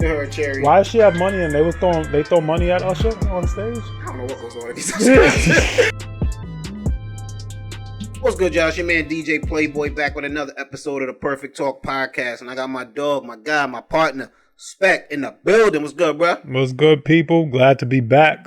Her a cherry. Why does she have money and they throw money at Usher on stage? I don't know what goes on at these What's good, y'all? It's your man DJ Playboy back with another episode of the Perfect Talk Podcast, and I got my dog, my guy, my partner, Spec in the building. What's good, bro? What's good, people? Glad to be back.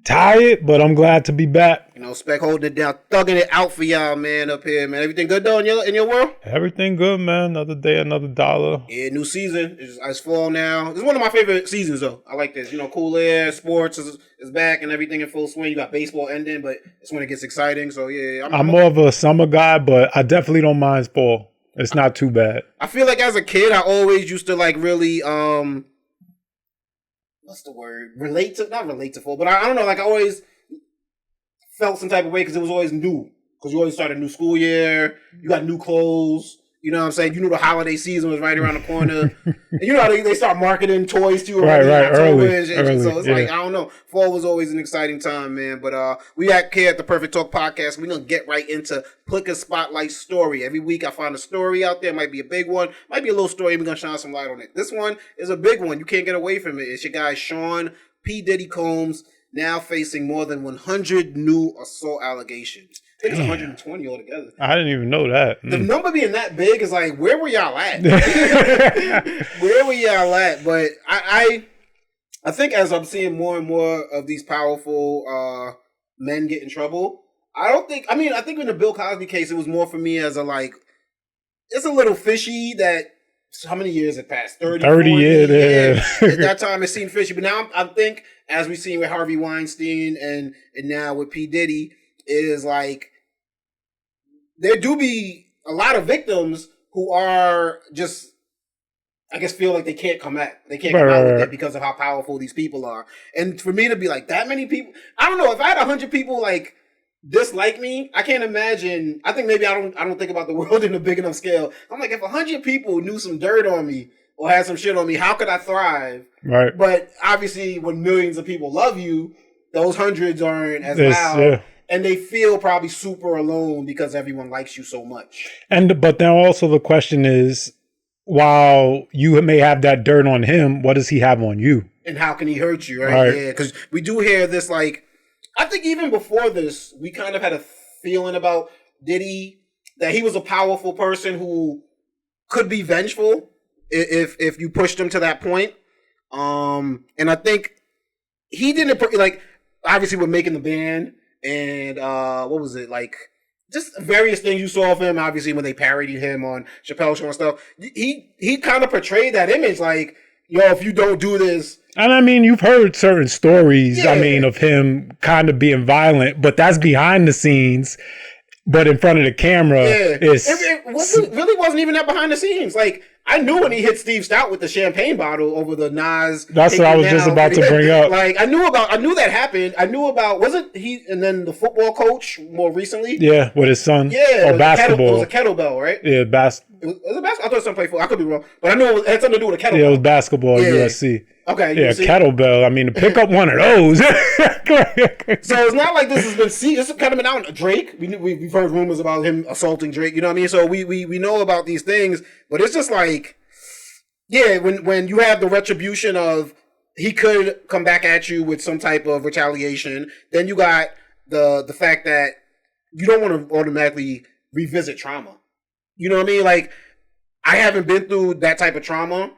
Tired, but I'm glad to be back. You know, Spec holding it down, thugging it out for y'all, man, up here, man. Everything good, though, in your world? Everything good, man. Another day, another dollar. Yeah, new season. It's fall now. This is one of my favorite seasons, though. I like this. You know, cool air, sports is back and everything in full swing. You got baseball ending, but it's when it gets exciting. So, yeah. I'm more of a summer guy, but I definitely don't mind fall. It's not too bad. I feel like as a kid, I always used to, like, really, what's the word? Not relate to fall, but I don't know. Like, I always felt some type of way because it was always new. Because you always started a new school year. You got new clothes. You know what I'm saying? You knew the holiday season was right around the corner. And you know how they start marketing toys to you right, early. So it's like, I don't know. Fall was always an exciting time, man. But we here at the Perfect Talk Podcast. We're going to get right into Pick a Spotlight Story. Every week I find a story out there. It might be a big one. Might be a little story. We're going to shine some light on it. This one is a big one. You can't get away from it. It's your guy, Sean P. Diddy Combs, now facing more than 100 new assault allegations. I think it's 120 altogether. I didn't even know that. The number being that big is like, where were y'all at? Where were y'all at? But I think as I'm seeing more and more of these powerful men get in trouble, I think in the Bill Cosby case, it was more for me as a like, it's a little fishy that, how many years had passed? 30 years. At that time, it seemed fishy. But now I think, as we've seen with Harvey Weinstein and now with P. Diddy, is like, there do be a lot of victims who are just, I guess, feel like they can't come out with it because of how powerful these people are. And for me to be like, that many people, I don't know, if I had 100 people like dislike me, I can't imagine. I think maybe I don't think about the world in a big enough scale. I'm like, if 100 people knew some dirt on me or had some shit on me, how could I thrive? Right. But obviously, when millions of people love you, those hundreds aren't as loud. Yeah. And they feel probably super alone because everyone likes you so much. But then also the question is, while you may have that dirt on him, what does he have on you? And how can he hurt you, right? Yeah, because we do hear this, like, I think even before this, we kind of had a feeling about Diddy, that he was a powerful person who could be vengeful if you pushed him to that point. And I think he didn't, like, obviously with making the band, and what was it, like, just various things you saw of him, obviously when they parodied him on Chappelle's Show and stuff. He kind of portrayed that image like, yo, if you don't do this. And I mean, you've heard certain stories, of him kind of being violent, but that's behind the scenes. But in front of the camera, it really wasn't even that behind the scenes. Like, I knew when he hit Steve Stout with the champagne bottle over the Nas. That's what I was just about to bring up. Like, I knew that happened. I knew about, wasn't he, and then the football coach more recently? Yeah, with his son. Yeah. Or basketball. It was a kettlebell, right? Yeah, Was it basketball? I thought someone played football. I could be wrong. But I knew it had something to do with a kettlebell. Yeah, it was basketball at USC. Okay. Yeah, kettlebell. I mean, to pick up one of those. So it's not like this has been seen. This has kind of been out. Drake, we've heard rumors about him assaulting Drake. You know what I mean? So we know about these things, but it's just like, yeah, when you have the retribution of he could come back at you with some type of retaliation, then you got the fact that you don't want to automatically revisit trauma. You know what I mean? Like, I haven't been through that type of trauma,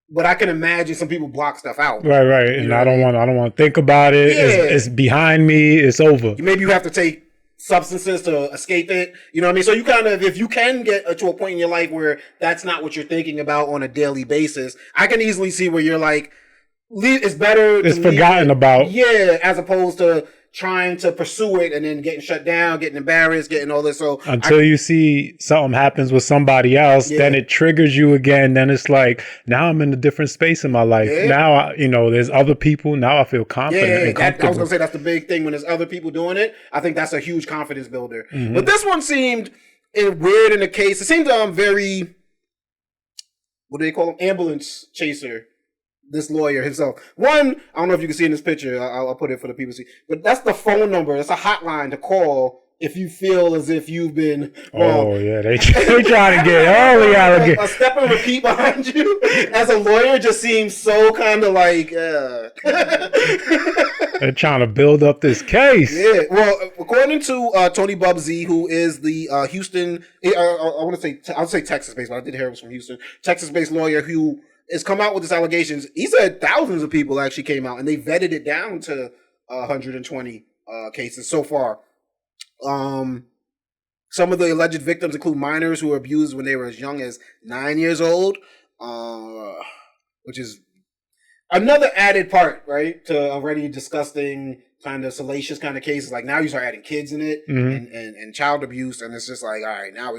but I can imagine some people block stuff out. Right. And I don't want to think about it. Yeah. It's behind me. It's over. Maybe you have to take substances to escape it. You know what I mean? So you kind of, if you can get to a point in your life where that's not what you're thinking about on a daily basis, I can easily see where you're like, it's better. It's forgotten about. Yeah, as opposed to trying to pursue it and then getting shut down, getting embarrassed, getting all this. So until you see something happens with somebody else, then it triggers you again. Then it's like, now I'm in a different space in my life. Yeah. Now, there's other people. Now I feel confident and comfortable. I was going to say that's the big thing. When there's other people doing it, I think that's a huge confidence builder. Mm-hmm. But this one seemed weird in the case. It seemed very, what do they call him? Ambulance chaser. This lawyer himself. One, I don't know if you can see in this picture. I'll put it for the people to see. But that's the phone number. That's a hotline to call if you feel as if you've been wrong. Oh yeah, they trying to get early allegation. A step and repeat behind you as a lawyer just seems so kind of like. They're trying to build up this case. Yeah, well, according to Tony Bubsy, who is the Houston, I'll say Texas-based, but I did hear it was from Houston, Texas-based lawyer who has come out with this allegations. He said thousands of people actually came out, and they vetted it down to 120 cases so far. Some of the alleged victims include minors who were abused when they were as young as 9 years old, which is another added part, right, to already disgusting kind of salacious kind of cases. Like now you start adding kids in it and child abuse, and it's just like, all right, now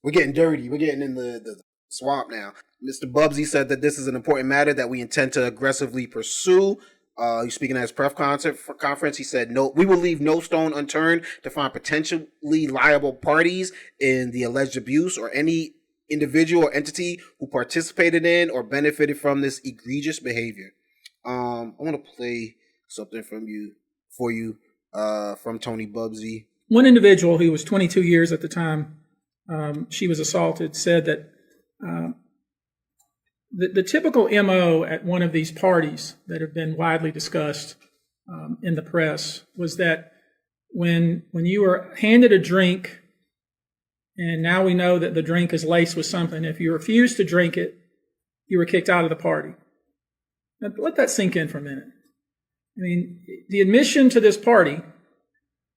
we're getting dirty. We're getting in the swamp now. Mr. Bubsy said that this is an important matter that we intend to aggressively pursue. He's speaking at his press conference. He said, "No, we will leave no stone unturned to find potentially liable parties in the alleged abuse or any individual or entity who participated in or benefited from this egregious behavior." I want to play something for you from Tony Bubsy. One individual who was 22 years at the time she was assaulted said that the typical MO at one of these parties that have been widely discussed in the press was that when you were handed a drink, and now we know that the drink is laced with something, if you refused to drink it, you were kicked out of the party. Now, let that sink in for a minute. I mean, the admission to this party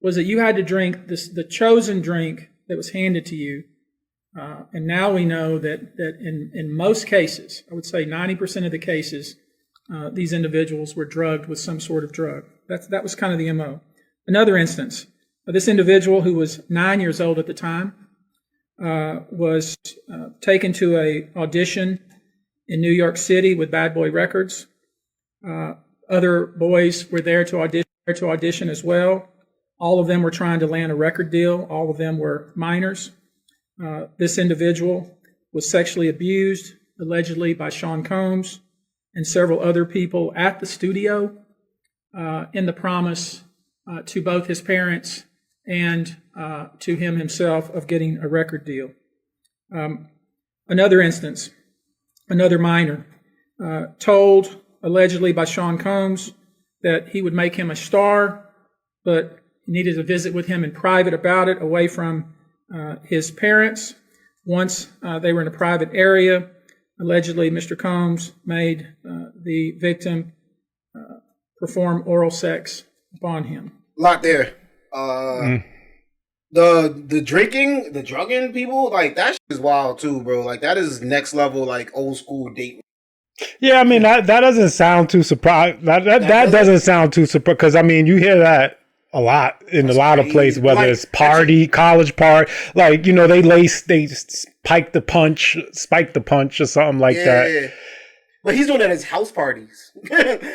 was that you had to drink the chosen drink that was handed to you. And now we know that in most cases, I would say 90% of the cases, these individuals were drugged with some sort of drug. That was kind of the MO. Another instance, this individual who was 9 years old at the time was taken to an audition in New York City with Bad Boy Records. Other boys were there to audition as well. All of them were trying to land a record deal. All of them were minors. This individual was sexually abused, allegedly by Sean Combs and several other people at the studio in the promise to both his parents and to him himself of getting a record deal. Another instance, another minor told allegedly by Sean Combs that he would make him a star, but needed to visit with him in private about it, away from his parents. Once they were in a private area, allegedly Mr. Combs made the victim perform oral sex upon him. A lot there. The drinking, the drugging people, like that shit is wild too, bro. Like that is next level, like old school date. Yeah, I mean that doesn't sound too surprised. That doesn't sound too surprised, because I mean you hear that a lot in a lot of places, whether like, it's party, college party, like, you know, they spike the punch or something like that. Yeah. But he's doing that at his house parties.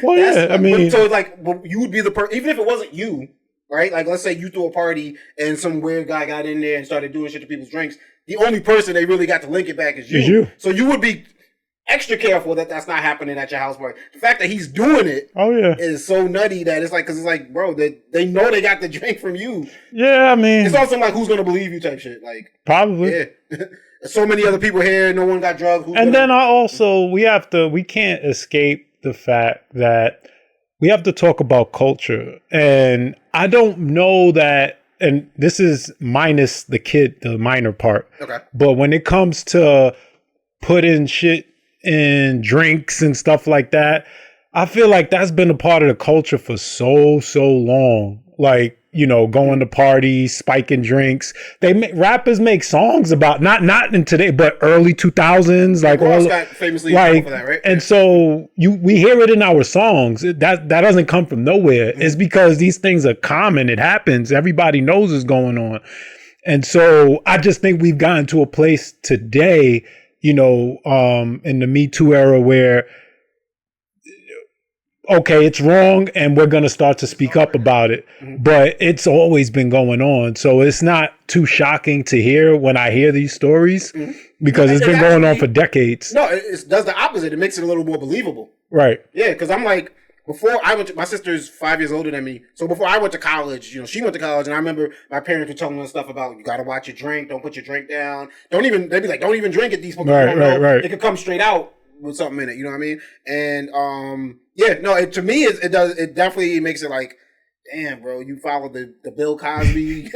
Well, yeah, I mean, so like you would be the person, even if it wasn't you, right? Like let's say you threw a party and some weird guy got in there and started doing shit to people's drinks. The only person they really got to link it back is you. So you would be extra careful that that's not happening at your house party. The fact that he's doing it is so nutty that it's like, because it's like, bro, they know they got the drink from you. Yeah, I mean, it's also like, who's going to believe you type shit. Like, probably. Yeah. So many other people here, no one got drugged. And then we can't escape the fact that we have to talk about culture. And I don't know that, and this is minus the minor part. Okay. But when it comes to putting shit in drinks and stuff like that, I feel like that's been a part of the culture for so long. Like, you know, going to parties, spiking drinks. Rappers make songs about not in today, but early 2000s, like all got famously like for that, right? And so we hear it in our songs. That doesn't come from nowhere. Mm-hmm. It's because these things are common. It happens. Everybody knows what's going on. And so I just think we've gotten to a place today, you know, in the Me Too era where, okay, it's wrong and we're going to start to speak up about it. Mm-hmm. But it's always been going on. So it's not too shocking to hear when I hear these stories, because it's been going on for decades. No, it does the opposite. It makes it a little more believable. Right. Yeah, because I'm like, before I went to, my sister's 5 years older than me. So before I went to college, you know, she went to college, and I remember my parents were telling us stuff about, you got to watch your drink. Don't put your drink down. They'd be like, don't even drink it. These folks don't know. Right. It could come straight out with something in it. You know what I mean? And, to me, it definitely makes it like, damn, bro, you follow the Bill Cosby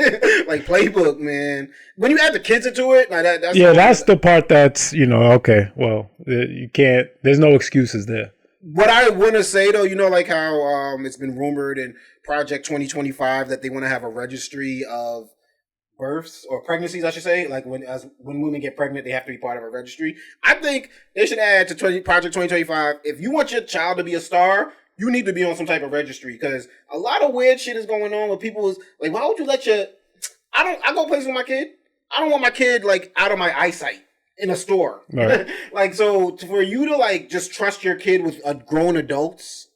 like playbook, man. When you add the kids into it, like that's the part that's, okay, well, you can't. There's no excuses there. What I want to say though, like how it's been rumored in Project 2025 that they want to have a registry of births or pregnancies, I should say. Like when women get pregnant, they have to be part of a registry. I think they should add to Project 2025. If you want your child to be a star, you need to be on some type of registry, because a lot of weird shit is going on with people. Is like, why would you let I go places with my kid. I don't want my kid like out of my eyesight in a store. Right. Like, so for you to like just trust your kid with grown adults,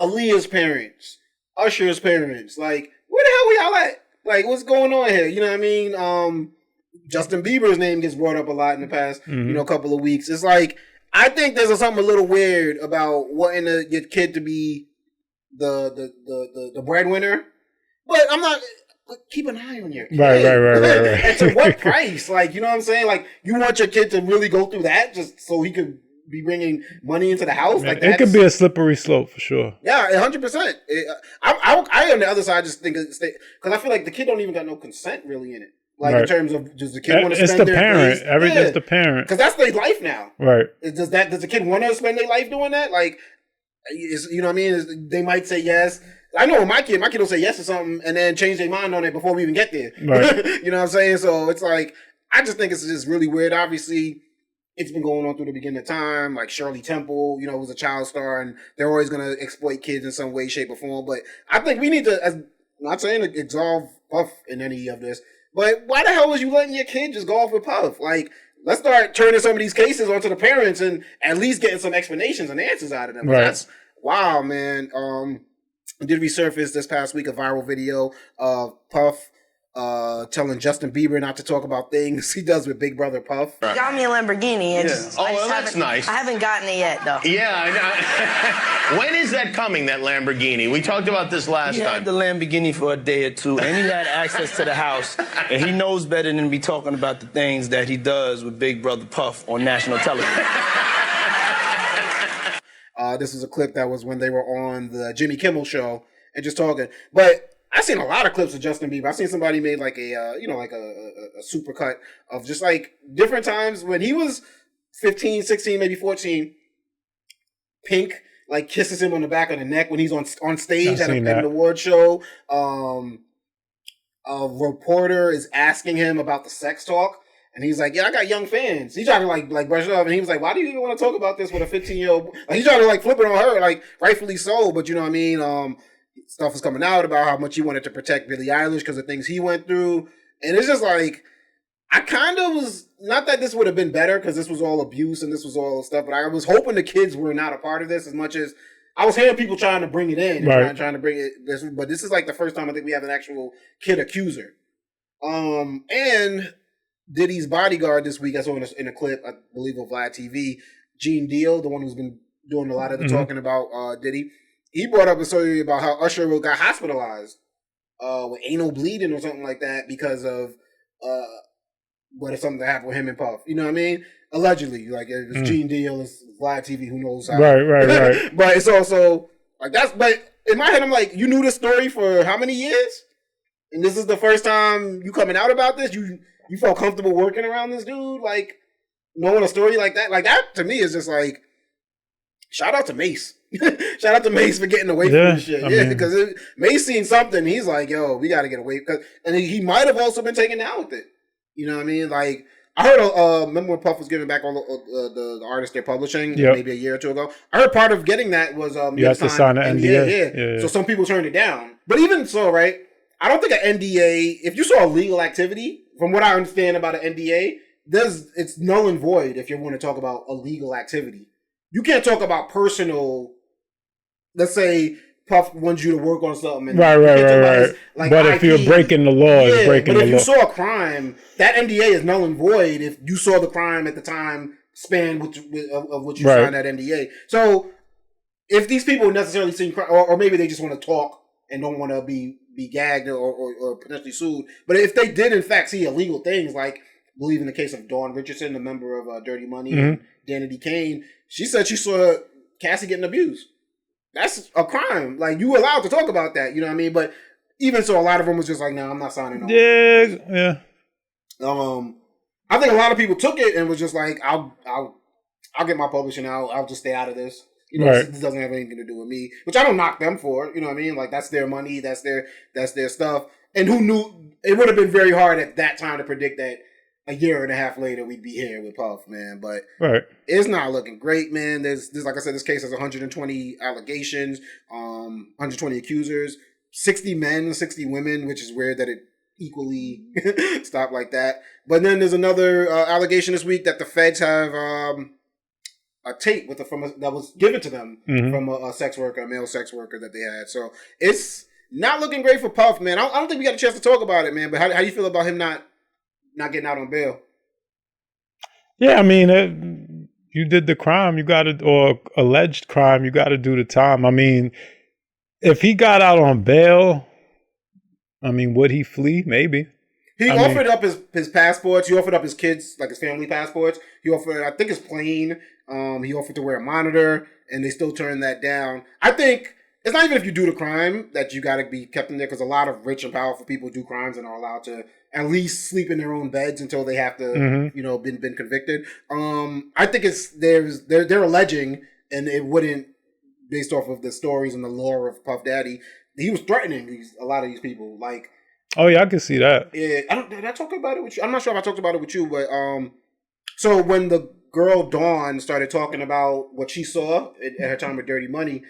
Aaliyah's parents, Usher's parents, like where the hell we all at? Like, what's going on here? You know what I mean? Justin Bieber's name gets brought up a lot in the past, couple of weeks. It's like, I think there's something a little weird about wanting your kid to be the breadwinner, but I'm not. Keep an eye on your kid. Right. And to what price? Like, you know what I'm saying? Like, you want your kid to really go through that just so he could be bringing money into the house? Like, it could be a slippery slope for sure. Yeah, 100%. I on the other side just think, because I feel like the kid don't even got no consent really in it. Like, in terms of, does the kid want to spend their parent. Everything's the parent. Because that's their life now. Right. Does the kid want to spend their life doing that? Like, you know what I mean? They might say yes. I know with my kid will say yes to something and then change their mind on it before we even get there. Right. You know what I'm saying? So it's like, I just think it's just really weird. Obviously, it's been going on through the beginning of time. Like Shirley Temple, was a child star, and they're always going to exploit kids in some way, shape, or form. But I think we need to, I'm not saying to absolve Puff in any of this, but why the hell was you letting your kid just go off with Puff? Like, let's start turning some of these cases onto the parents and at least getting some explanations and answers out of them. Right. That's wow, man. Did resurface this past week a viral video of Puff telling Justin Bieber not to talk about things he does with Big Brother Puff. Right. Got me a Lamborghini. And that's nice. I haven't gotten it yet, though. Yeah, I know. When is that coming, that Lamborghini? We talked about this last time. He had the Lamborghini for a day or two, and he had access to the house, and he knows better than to be talking about the things that he does with Big Brother Puff on national television. This was a clip that was when they were on the Jimmy Kimmel show and just talking. But I've seen a lot of clips of Justin Bieber. I've seen somebody made like a super cut of just like different times when he was 15, 16, maybe 14. Pink like kisses him on the back of the neck when he's on stage at an award show. A reporter is asking him about the sex talk. And he's like, yeah, I got young fans. He's trying to like brush it off. And he was like, why do you even want to talk about this with a 15-year-old? Like, he's trying to like flip it on her, like rightfully so. But you know what I mean? Stuff was coming out about how much he wanted to protect Billie Eilish because of things he went through. And it's just like, I kind of was, not that this would have been better because this was all abuse and this was all stuff, but I was hoping the kids were not a part of this as much as I was hearing people trying to bring it in, and trying to bring it. But this is like the first time I think we have an actual kid accuser. And Diddy's bodyguard this week, I saw in a clip, I believe on Vlad TV, Gene Deal, the one who's been doing a lot of the talking about Diddy, he brought up a story about how Usher got hospitalized with anal bleeding or something like that because of what if something that happened with him and Puff. You know what I mean? Allegedly. Like, it's Gene Deal, it's Vlad TV, who knows how. Right. But it's also, like, but in my head, I'm like, you knew this story for how many years? And this is the first time you coming out about this? You felt comfortable working around this dude, like knowing a story like that. Like that to me is just like, shout out to Mace. Shout out to Mace for getting away from this shit. Because Mace seen something. He's like, yo, we got to get away. And he might have also been taken down with it. You know what I mean? Like I heard, remember when Puff was giving back all the artists they're publishing maybe a year or two ago? I heard part of getting that was you have to sign an NDA. Yeah. So some people turned it down. But even so, right? I don't think an NDA, if you saw illegal activity, from what I understand about an NDA, it's null and void if you want to talk about illegal activity. You can't talk about personal, let's say Puff wants you to work on something. And right. Like but IP, if you're breaking the law, it's breaking the law. But if you saw a crime, that NDA is null and void if you saw the crime at the time span of which you signed that NDA. So if these people necessarily seem, or maybe they just want to talk and don't want to be gagged or potentially sued. But if they did in fact see illegal things, like I believe in the case of Dawn Richardson, the member of Dirty Money, and Danity Kane, she said she saw Cassie getting abused. That's a crime. Like, you allowed to talk about that, you know what I mean? But even so, a lot of them was just like, "No, I'm not signing on." Yeah. I think a lot of people took it and was just like, "I'll get my publishing out. I'll just stay out of this. You know, Right. this doesn't have anything to do with me." Which I don't knock them for. You know what I mean? Like, that's their money. That's their stuff. And who knew? It would have been very hard at that time to predict that a year and a half later we'd be here with Puff, man. But Right. it's not looking great, man. There's like I said, this case has 120 allegations, 120 accusers, 60 men, 60 women, which is weird that it equally stopped like that. But then there's another allegation this week that the feds have a tape that was given to them from a sex worker, a male sex worker that they had. So it's not looking great for Puff, man. I don't think we got a chance to talk about it, man. But how do you feel about him not getting out on bail? Yeah, I mean, you did the crime, you got to, or alleged crime, you got to do the time. I mean, if he got out on bail, I mean, would he flee? Maybe. He offered up his passports. He offered up his kids, like his family passports. He offered, I think, his plane. He offered to wear a monitor, and they still turned that down. I think it's not even if you do the crime that you got to be kept in there, because a lot of rich and powerful people do crimes and are allowed to at least sleep in their own beds until they have to, you know, been convicted. I think they're alleging, and it wouldn't, based off of the stories and the lore of Puff Daddy, he was threatening a lot of these people. Like, oh yeah, I can see that. Yeah, did I talk about it with you? I'm not sure if I talked about it with you, but so when the girl Dawn started talking about what she saw at her time with Dirty Money,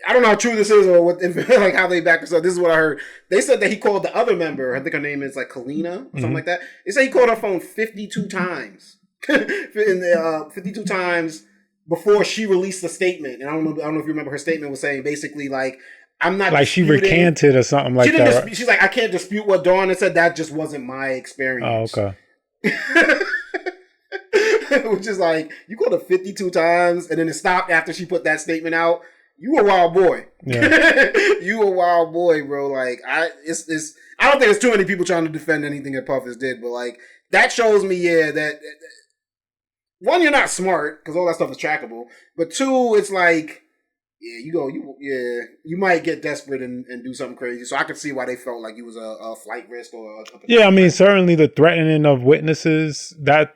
I don't know how true this is or what, like how they back this up. This is what I heard. They said that he called the other member. I think her name is like Kalina or something like that. They said he called her phone 52 times, 52 times before she released the statement. And I don't know if you remember, her statement was saying basically like, "I'm not like she recanted or something like that. Right? She's like, "I can't dispute what Dawn had said. That just wasn't my experience." Oh, okay. Which is like, you called her 52 times and then it stopped after she put that statement out. You a wild boy. Yeah. You a wild boy, bro. Like, I don't think there's too many people trying to defend anything that Puff has did, but like, that shows me, that one, you're not smart because all that stuff is trackable, but two, it's like, you might get desperate and do something crazy. So I could see why they felt like he was a flight risk or yeah, I mean, certainly the threatening of witnesses, that's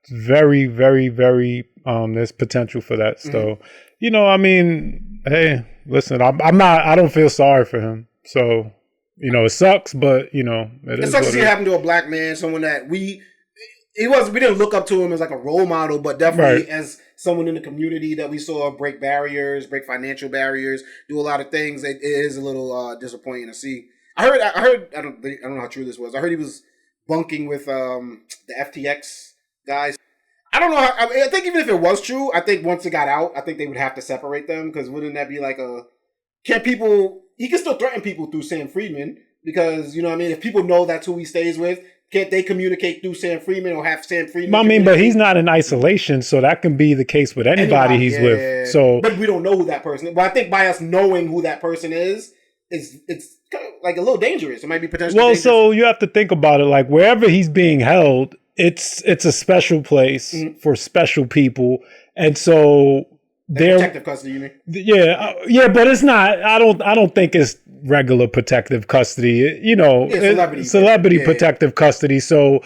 very, very, very, there's potential for that. So, you know, I mean, hey, listen, I don't feel sorry for him. So, you know, it sucks, but you know, it sucks to see it happen to a black man, someone that we didn't look up to him as like a role model, but definitely as someone in the community that we saw break financial barriers, do a lot of things. It is a little disappointing to see. I heard. I don't know how true this was. I heard he was bunking with the FTX guys. I don't know. I think even if it was true, I think once it got out, I think they would have to separate them, because wouldn't that be like he can still threaten people through Sam Friedman, because, you know what I mean, if people know that's who he stays with, can't they communicate through Sam Friedman or have Sam Friedman? I mean, but he's not in isolation, so that can be the case with anybody he's with. So, but we don't know who that person is. But I think by us knowing who that person is, it's kind of like a little dangerous. It might be potentially dangerous. So you have to think about it. Like, wherever he's being held, it's a special place for special people, and so they're protective custody. You mean? Yeah, but it's not. I don't think it's regular protective custody. You know, celebrity protective custody. So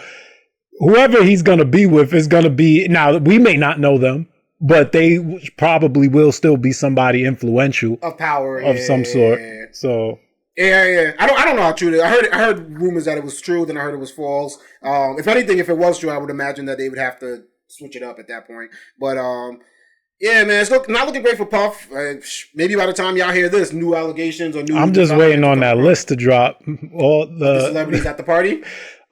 whoever he's going to be with is going to be. Now, we may not know them, but they probably will still be somebody influential of power of some sort. So. Yeah. I don't know how true it is. I heard rumors that it was true, then I heard it was false. If anything, if it was true, I would imagine that they would have to switch it up at that point. But yeah, man, it's not looking great for Puff. Maybe by the time y'all hear this, new allegations or new. I'm just waiting on that list to drop. All the celebrities at the party.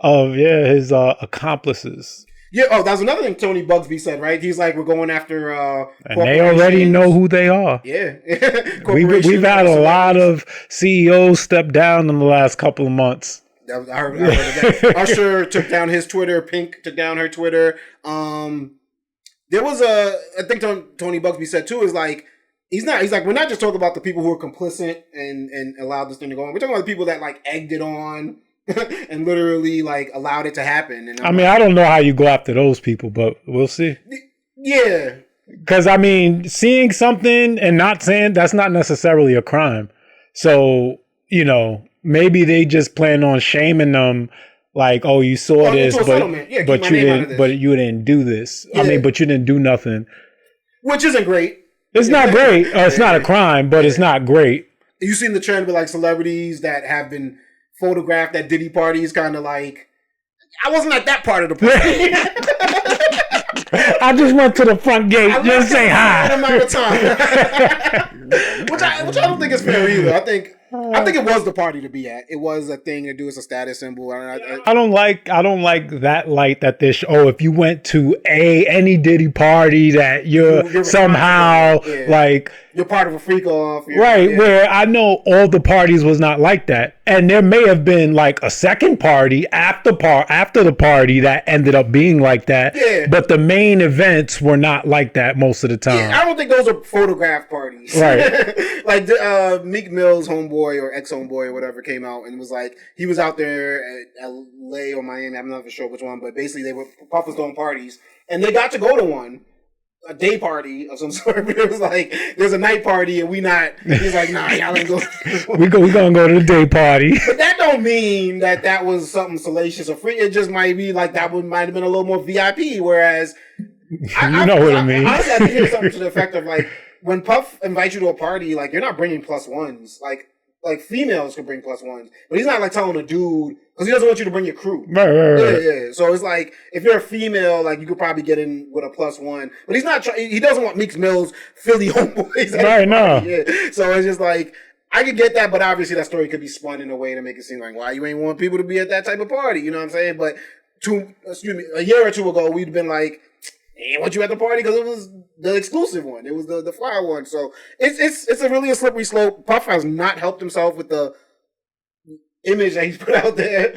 His accomplices. Yeah. Oh, that's another thing Tony Bugsby said, right? He's like, we're going after. And they already know who they are. Yeah. We've had a lot of CEOs step down in the last couple of months. I heard that. Usher took down his Twitter. Pink took down her Twitter. There was I think Tony Bugsby said too, is like, He's not. He's like, we're not just talking about the people who are complicit and allowed this thing to go on. We're talking about the people that like egged it on and literally like allowed it to happen. And I mean, I don't know how you go after those people, but we'll see. Yeah. Because I mean, seeing something and not saying that's not necessarily a crime. So, you know, maybe they just plan on shaming them. Like, oh, you saw this, but you didn't do this. Yeah. I mean, but you didn't do nothing. Which isn't great. It's not great. It's not a crime, but it's not great. You seen the trend with like celebrities that have been photographed at Diddy parties, kind of like, I wasn't at that part of the party. I just went to the front gate. Just say hi. Amount of time. which I don't think is fair either. I think it was the party to be at. It was a thing to do. It's a status symbol. I don't like that light that this. If you went to any Diddy party, that you're somehow like you're part of a freak off, right? Yeah. Where I know all the parties was not like that, and there may have been like a second party after the party that ended up being like that. Yeah. But the main events were not like that most of the time. Yeah, I don't think those are photograph parties. Right. Like Meek Mill's homeboy or ex-homeboy or whatever came out and was like, he was out there at LA or Miami, I'm not sure which one, but basically Puff was throwing parties and they got to go to one, a day party of some sort. But it was like, there's a night party and he's like, nah, y'all ain't go. we gonna go to the day party. But that don't mean that was something salacious or free. It just might be like might have been a little more VIP, whereas I know what I mean. Honestly, I think here's something to the effect of like, when Puff invites you to a party, like you're not bringing plus ones. Like females can bring plus ones, but he's not like telling a dude because he doesn't want you to bring your crew. Right. Yeah. So it's like if you're a female, like you could probably get in with a plus one, but he's not. He doesn't want Meek Mill's Philly homeboys. Right. No. Yeah. So it's just like I could get that, but obviously that story could be spun in a way to make it seem like why you ain't want people to be at that type of party. You know what I'm saying? But a year or two ago, we'd been like, I want you at the party because it was the exclusive one. It was the fly one. So it's a slippery slope. Puff has not helped himself with the image that he's put out there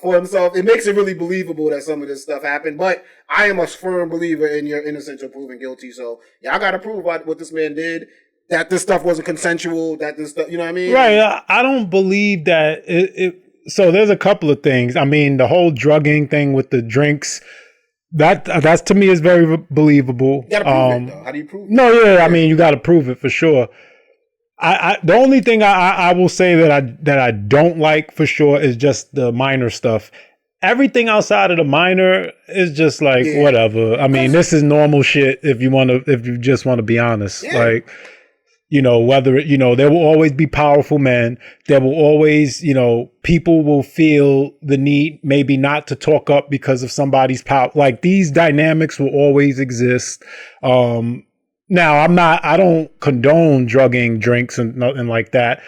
for himself. It makes it really believable that some of this stuff happened. But I am a firm believer in your innocence or proven guilty. So y'all got to prove what this man did. That this stuff wasn't consensual. That this stuff, you know what I mean? Right. I don't believe that so there's a couple of things. I mean, the whole drugging thing with the drinks. That's to me is very believable. You gotta prove it though. How do you prove it? No, yeah, I mean you gotta prove it for sure. The only thing I will say that I don't like for sure is just the minor stuff. Everything outside of the minor is just like whatever. I mean, this is normal shit if you just want to be honest. Yeah. Like, you know, whether, you know, there will always be powerful men. There will always, you know, people will feel the need maybe not to talk up because of somebody's power. Like these dynamics will always exist. Now I don't condone drugging drinks and nothing like that,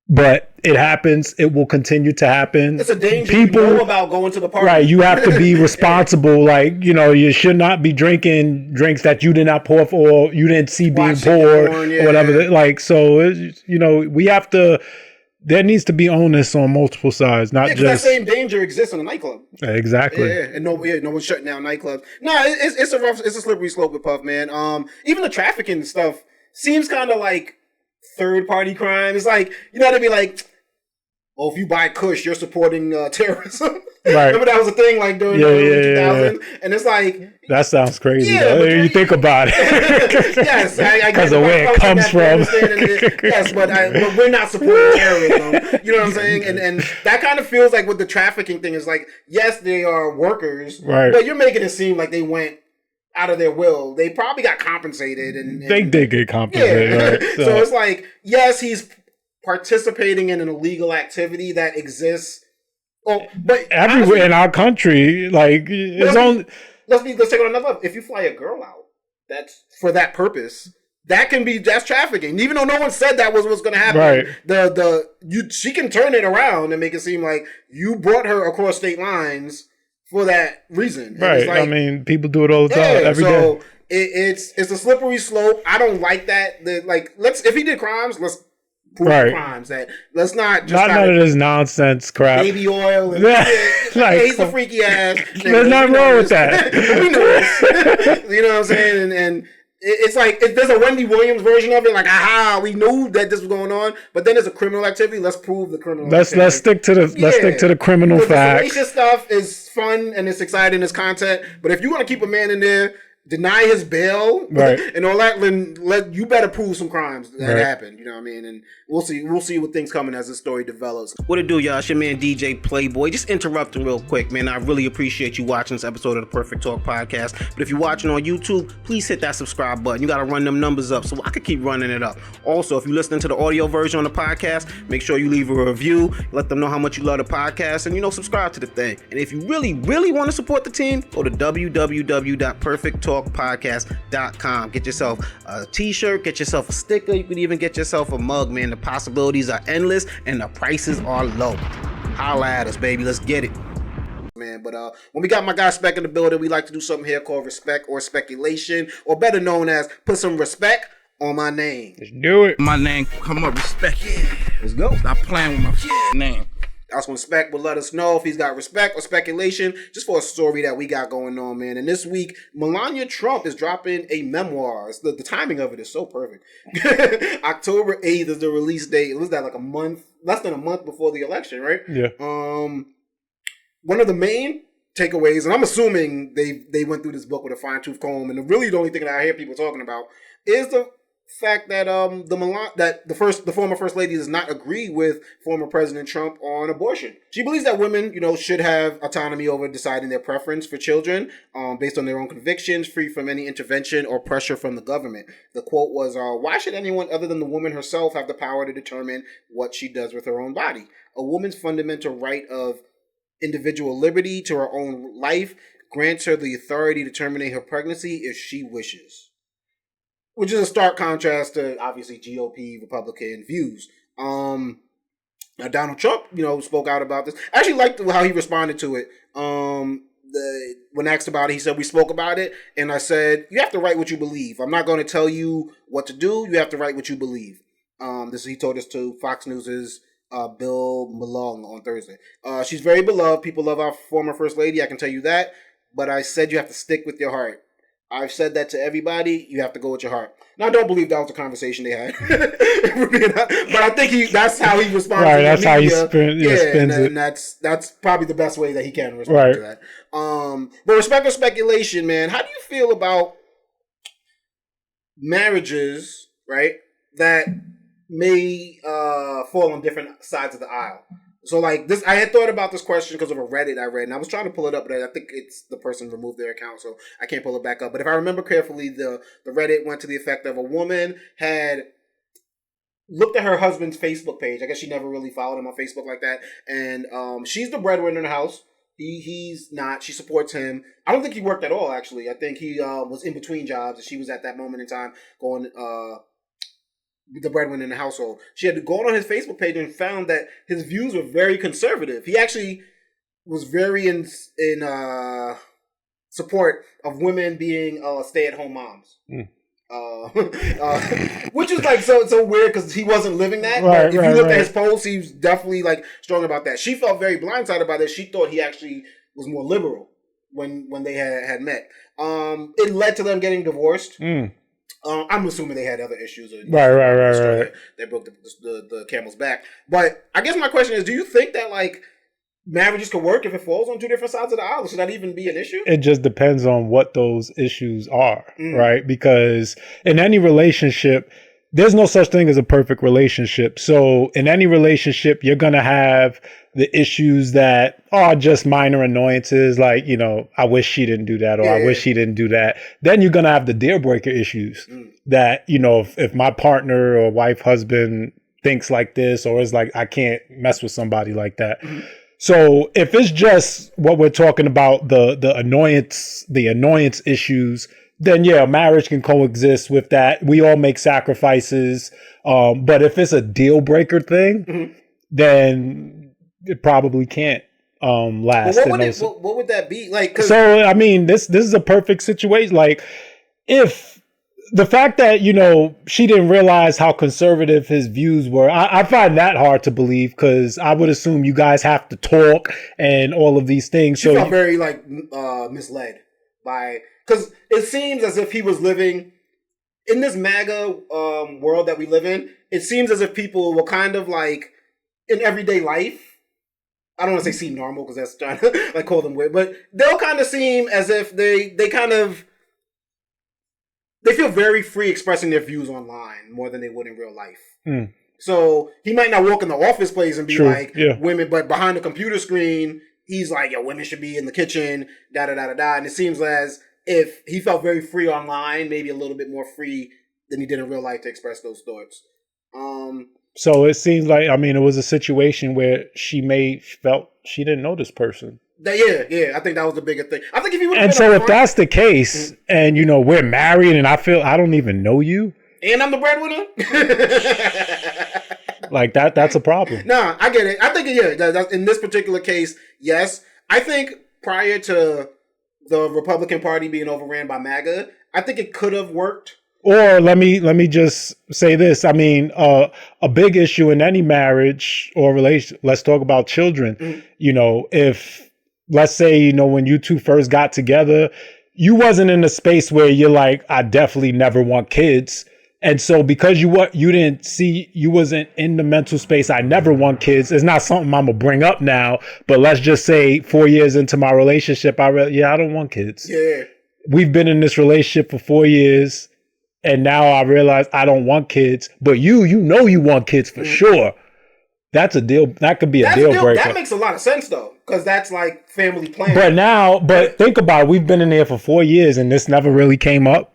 but it happens. It will continue to happen. It's a danger. People know about going to the party. Right. You have to be responsible. Like, you know, you should not be drinking drinks that you did not pour for, or you didn't see being poured or whatever. Like, so, you know, there needs to be onus on multiple sides, not just. That same danger exists in a nightclub. Exactly. Yeah, and no one's shutting down nightclubs. No, it's a slippery slope with Puff, man. Even the trafficking stuff seems kind of like third party crime. It's like, you know, they'd be like, oh, if you buy Kush, you're supporting terrorism. Right. Remember that was a thing like during the early 2000s? Yeah. And it's like... That sounds crazy, though. You think about it. Yes. Because of where it comes from. Yes, but we're not supporting terrorism. You know what I'm saying? And that kind of feels like what the trafficking thing is like. Yes, they are workers. Right. But you're making it seem like they went out of their will. They probably got compensated. And they did get compensated, right? So it's like, yes, he's participating in an illegal activity that exists. Oh, but everywhere honestly, in our country, like it's only. Let's take it on another level. If you fly a girl out, that's for that purpose. That's trafficking. Even though no one said that was what's going to happen, right? She can turn it around and make it seem like you brought her across state lines for that reason. Right. Like, I mean, people do it all the time, every day. It's a slippery slope. I don't like that. If he did crimes, let's prove crimes. That let's not just none of this nonsense crap. Baby oil. And like, he's a freaky ass. There's nothing wrong with that. We know this. You know what I'm saying? And it's like there's a Wendy Williams version of it, like aha, we knew that this was going on, but then there's a criminal activity. Let's prove the criminal. activity. Let's stick to the criminal Because facts. the salacious stuff is fun and it's exciting, it's content. But if you want to keep a man in there, deny his bail, right, and all that, then you better prove some crimes that right. happened. You know what I mean? And we'll see what things coming as the story develops. What it do, y'all? It's your man DJ Playboy. Just interrupting real quick, man. I really appreciate you watching this episode of the Perfect Talk Podcast. But if you're watching on YouTube, please hit that subscribe button. You got to run them numbers up so I can keep running it up. Also, if you're listening to the audio version on the podcast, make sure you leave a review. Let them know how much you love the podcast, and subscribe to the thing. And if you really, really want to support the team, go to www.perfecttalkpodcast.com. Get yourself a t-shirt, get yourself a sticker. You can even get yourself a mug, man. The possibilities are endless and the prices are low. Holla at us, baby. Let's get it. Man, but when we got my guy Spec in the building, we like to do something here called respect or speculation, or better known as put some respect on my name. Let's do it. My name come up, respect. Yeah, let's go. Stop playing with my name. That's when Spec will let us know if he's got respect or speculation just for a story that we got going on, man. And this week, Melania Trump is dropping a memoir. The timing of it is so perfect. October 8th is the release date. It was that like less than a month before the election, right? Yeah. One of the main takeaways, and I'm assuming they went through this book with a fine-tooth comb, and really the only thing that I hear people talking about is the fact that the former first lady does not agree with former President Trump on abortion. She believes that women, should have autonomy over deciding their preference for children, based on their own convictions, free from any intervention or pressure from the government. The quote was, "Why should anyone other than the woman herself have the power to determine what she does with her own body? A woman's fundamental right of individual liberty to her own life grants her the authority to terminate her pregnancy if she wishes." Which is a stark contrast to, obviously, GOP Republican views. Now Donald Trump, spoke out about this. I actually liked how he responded to it. When asked about it, he said, "We spoke about it, and I said, you have to write what you believe. I'm not going to tell you what to do. You have to write what you believe." He told this to Fox News's Bill Malone on Thursday. "She's very beloved. People love our former first lady. I can tell you that. But I said you have to stick with your heart. I've said that to everybody. You have to go with your heart." Now, I don't believe that was a conversation they had. But I think that's how he responds. Right, to that's how he spins it. And that's probably the best way that he can respond to that. But respect or speculation, man, how do you feel about marriages, right, that may fall on different sides of the aisle? So, like, this, I had thought about this question because of a Reddit I read, and I was trying to pull it up, but I think the person removed their account, so I can't pull it back up. But if I remember carefully, the Reddit went to the effect of a woman had looked at her husband's Facebook page. I guess she never really followed him on Facebook like that. And she's the breadwinner in the house. He's not. She supports him. I don't think he worked at all, actually. I think he was in between jobs, and she was at that moment in time going the breadwinner in the household. She had gone on his Facebook page and found that his views were very conservative. He actually was very in support of women being stay-at-home moms. Which is like so weird because he wasn't living that. Right, but if you look at his posts, he was definitely like strong about that. She felt very blindsided by this. She thought he actually was more liberal when they had met. It led to them getting divorced. I'm assuming they had other issues. Right. They broke the camel's back. But I guess my question is, do you think that like marriages could work if it falls on two different sides of the aisle? Should that even be an issue? It just depends on what those issues are, right? Because in any relationship, there's no such thing as a perfect relationship. So in any relationship, you're going to have the issues that are just minor annoyances, like, I wish she didn't do that, or I wish he didn't do that. Then you're going to have the deal breaker issues that, if my partner or wife, husband thinks like this, or is like, I can't mess with somebody like that. So if it's just what we're talking about, the annoyance issues, then yeah, marriage can coexist with that. We all make sacrifices. But if it's a deal breaker thing, then it probably can't last. Well, what would that be? Like, so I mean, this is a perfect situation. Like, if the fact that, she didn't realize how conservative his views were, I find that hard to believe, because I would assume you guys have to talk and all of these things. She felt very misled by, because it seems as if he was living in this MAGA world that we live in, it seems as if people will kind of like in everyday life. I don't want to say seem normal because that's trying to like call them weird, but they'll kind of seem as if they feel very free expressing their views online more than they would in real life. Mm. So he might not walk in the office place and be True. like women, but behind the computer screen, he's like, yo, women should be in the kitchen, da da da da da. And it seems as if he felt very free online, maybe a little bit more free than he did in real life to express those thoughts. So it seems like, I mean, it was a situation where she felt she didn't know this person. Yeah, I think that was the bigger thing. I think if he would, and so if that's the case, and you know we're married, and I feel I don't even know you, and I'm the breadwinner, like that's a problem. Nah, I get it. I think that's, in this particular case, yes. I think prior to the Republican Party being overran by MAGA, I think it could have worked. Or let me just say this. I mean, a big issue in any marriage or relation. Let's talk about children. Mm-hmm. You know, if let's say, you know, when you two first got together, you wasn't in a space where you're like, I definitely never want kids. And so because you wasn't in the mental space, I never want kids. It's not something I'm gonna bring up now, but let's just say 4 years into my relationship, I don't want kids. Yeah. We've been in this relationship for 4 years and now I realize I don't want kids, but you know you want kids for sure. That's a deal. That could be a deal breaker. That makes a lot of sense though, because that's like family planning. But think about it. We've been in there for 4 years and this never really came up.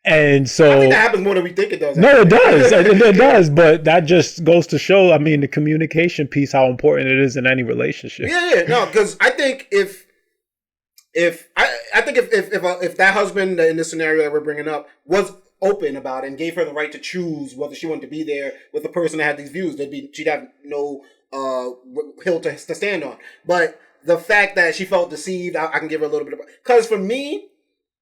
And so I think that happens more than we think it does. No, it does. It does. But that just goes to show, I mean, the communication piece, how important it is in any relationship. Yeah. No, because I think if that husband in this scenario that we're bringing up was open about it and gave her the right to choose whether she wanted to be there with the person that had these views, she'd have no hill to stand on. But the fact that she felt deceived, I can give her a little bit of, because for me,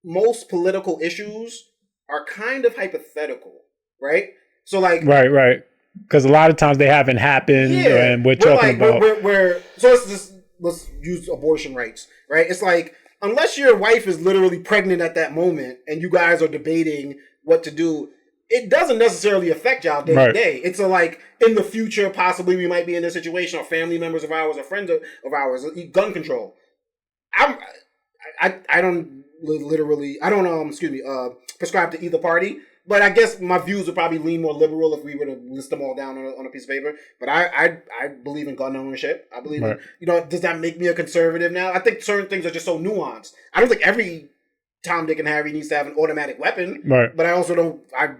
most political issues are kind of hypothetical, right? So like, right, because a lot of times they haven't happened, and we're talking about. So let's use abortion rights, right? It's like, unless your wife is literally pregnant at that moment and you guys are debating what to do, it doesn't necessarily affect y'all day to day. It's like in the future, possibly we might be in this situation, or family members of ours or friends of ours, gun control. I don't prescribe to either party, but I guess my views would probably lean more liberal if we were to list them all down on a piece of paper. But I believe in gun ownership. I believe in, does that make me a conservative now? I think certain things are just so nuanced. I don't think every Tom, Dick, and Harry needs to have an automatic weapon. Right. But I also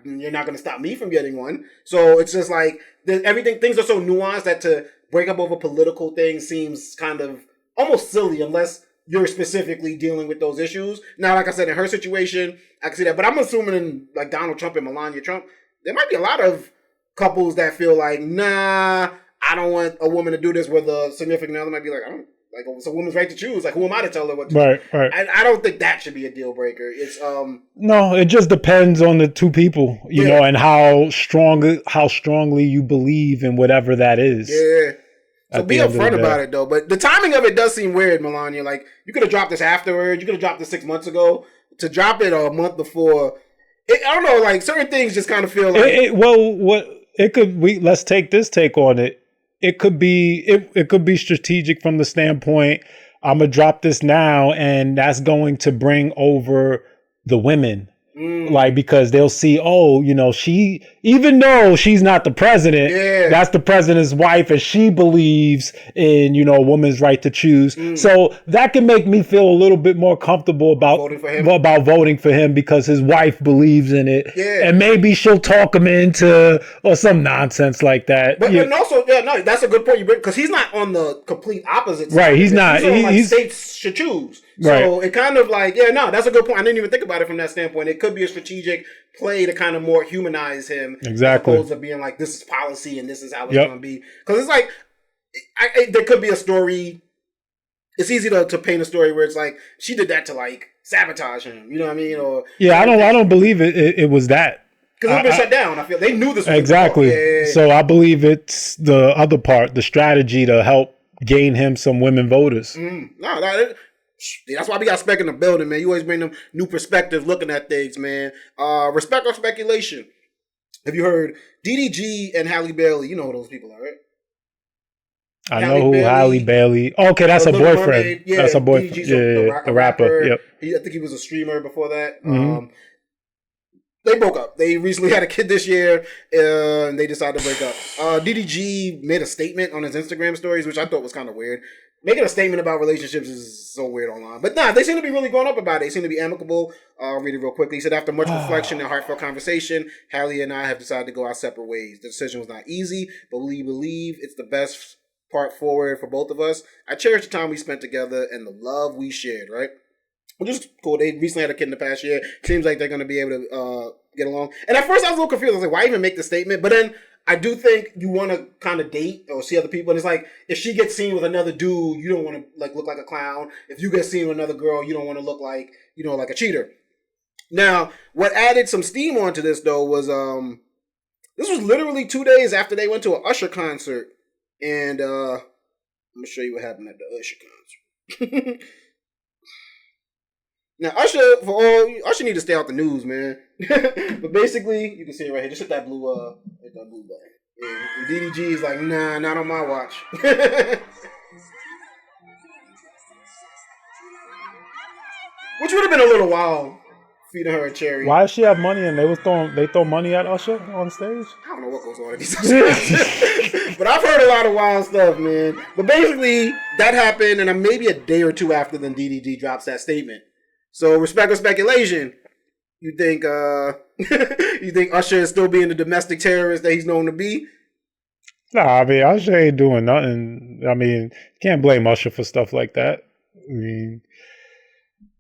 you're not going to stop me from getting one. So it's just like, things are so nuanced that to break up over political things seems kind of almost silly unless you're specifically dealing with those issues. Now, like I said, in her situation, I can see that. But I'm assuming in like Donald Trump and Melania Trump, there might be a lot of couples that feel like, nah, I don't want a woman to do this, where the significant other might be like, it's a woman's right to choose. Like, who am I to tell her what to do? Right. I don't think that should be a deal breaker. It's no, it just depends on the two people, you know, and how strongly you believe in whatever that is. Yeah. So be upfront about it, though. But the timing of it does seem weird, Melania. Like, you could have dropped this afterwards. You could have dropped this 6 months ago. To drop it a month before, I don't know. Like, certain things just kind of feel like. Let's take this take on it. It could be strategic from the standpoint, I'm gonna drop this now, and that's going to bring over the women. Like, because they'll see, even though she's not the president, that's the president's wife, and she believes in, a woman's right to choose. So that can make me feel a little bit more comfortable about voting for him because his wife believes in it. Yeah. And maybe she'll talk him into, or some nonsense like that. But also, that's a good point you bring, because he's not on the complete opposite side. Right, he's not. He's states should choose. So it kind of like, that's a good point. I didn't even think about it from that standpoint. It could be a strategic play to kind of more humanize him. Exactly. As opposed to being like, this is policy and this is how it's going to be. Because it's like, there could be a story. It's easy to paint a story where it's like, she did that to like sabotage him. You know what I mean? Or I don't believe it was that. Because it's been shut down. I feel they knew this was exactly. So I believe it's the other part, the strategy to help gain him some women voters. That's why we got Spec in the building, man. You always bring them new perspectives looking at things, man. Respect or speculation. Have you heard DDG and Halle Bailey? You know who those people are, right? I know who Halle Bailey. Okay, that's a boyfriend. Yeah, that's a boyfriend. DDG's The rapper. Yep. I think he was a streamer before that. Mm-hmm. They broke up. They recently had a kid this year, and they decided to break up. DDG made a statement on his Instagram stories, which I thought was kind of weird. Making a statement about relationships is so weird online. But nah, they seem to be really grown up about it. They seem to be amicable. I'll read it real quickly. He said, after much reflection and heartfelt conversation, Halle and I have decided to go our separate ways. The decision was not easy, but we believe it's the best part forward for both of us. I cherish the time we spent together and the love we shared, right? Which is cool. They recently had a kid in the past year. Seems like they're going to be able to get along. And at first I was a little confused. I was like, why even make the statement? But then I do think you want to kind of date or see other people. And it's like, if she gets seen with another dude, you don't want to like look like a clown. If you get seen with another girl, you don't want to look like, you know, like a cheater. Now, what added some steam onto this though was this was literally 2 days after they went to an Usher concert. And I'm going to show you what happened at the Usher concert. Now, Usher need to stay out the news, man. But basically, you can see it right here. Just hit that blue button. Yeah, and DDG is like, nah, not on my watch. Which would have been a little wild, feeding her a cherry. Why does she have money and they throw money at Usher on stage? I don't know what goes on at these Usher. But I've heard a lot of wild stuff, man. But basically, that happened, and maybe a day or two after, then DDG drops that statement. So, respect or speculation, you think Usher is still being the domestic terrorist that he's known to be? Nah, I mean, Usher ain't doing nothing. I mean, can't blame Usher for stuff like that. I mean,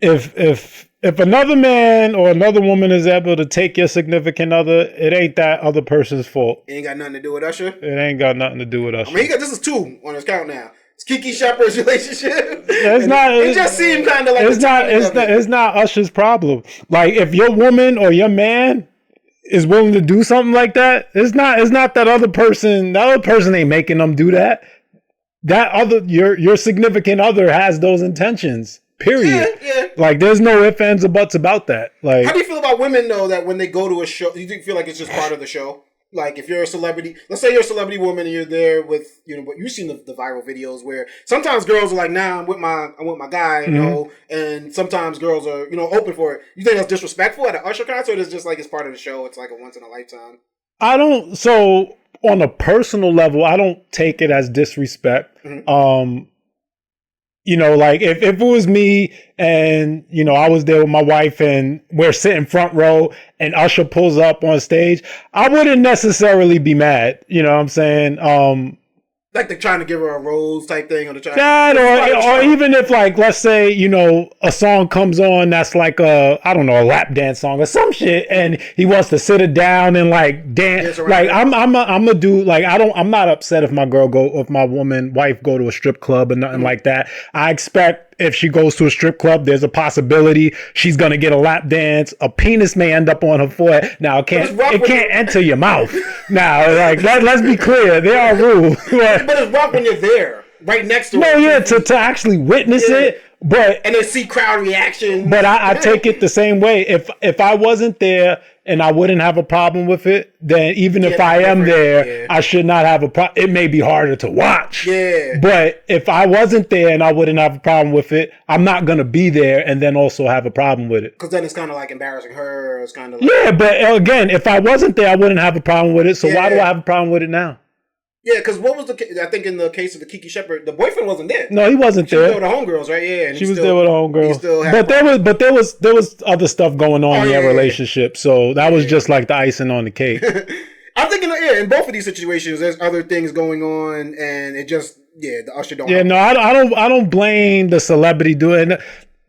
if another man or another woman is able to take your significant other, it ain't that other person's fault. It ain't got nothing to do with Usher? It ain't got nothing to do with Usher. I mean, this is 2 on his count now. It's Kiki Shepard's relationship. It just seemed kind of like it's not Usher's problem. Like, if your woman or your man is willing to do something like that, it's not that other person. That other person ain't making them do that. That other your significant other has those intentions. Period. Yeah. Like, there's no ifs, ands, or buts about that. Like, how do you feel about women though that when they go to a show, you feel like it's just part of the show? Like, if you're a celebrity, let's say you're a celebrity woman and you're there with, you know, but you've seen the viral videos where sometimes girls are like, nah, I'm with my guy, you know, and sometimes girls are, you know, open for it. You think that's disrespectful at an Usher concert? It's just like it's part of the show. It's like a once in a lifetime. So on a personal level, I don't take it as disrespect. Mm-hmm. You know, like if it was me and, you know, I was there with my wife and we're sitting front row and Usher pulls up on stage, I wouldn't necessarily be mad. You know what I'm saying? Like they're trying to give her a rose type thing on the track. That, or even if, like, let's say, you know, a song comes on that's like a lap dance song or some shit, and he wants to sit it down and like dance. Like, I'm a dude. Like, I'm not upset if my wife go to a strip club or nothing like that. I expect if she goes to a strip club, there's a possibility she's gonna get a lap dance. A penis may end up on her forehead. Now it can't enter your mouth. Now, like, let's be clear, there are rules. But it's rough when you're there, right next to her. No, yeah, to actually witness it, and then see crowd reaction. But I take it the same way. If I wasn't there and I wouldn't have a problem with it, then even if I am there, I should not have a problem. It may be harder to watch. Yeah. But if I wasn't there and I wouldn't have a problem with it, I'm not going to be there and then also have a problem with it. Because then it's kind of like embarrassing her. It's kind of like... Yeah, but again, if I wasn't there, I wouldn't have a problem with it. So why do I have a problem with it now? Yeah, because what was I think in the case of the Kiki Shepard, the boyfriend wasn't there. No, he wasn't there. She was there with the homegirls, right? Yeah, and she was there with the homegirls. But there was other stuff going on in their relationship, so that was just like the icing on the cake. I'm thinking, in both of these situations, there's other things going on, and it just, the Usher don't. Yeah, no, I don't blame the celebrity doing it.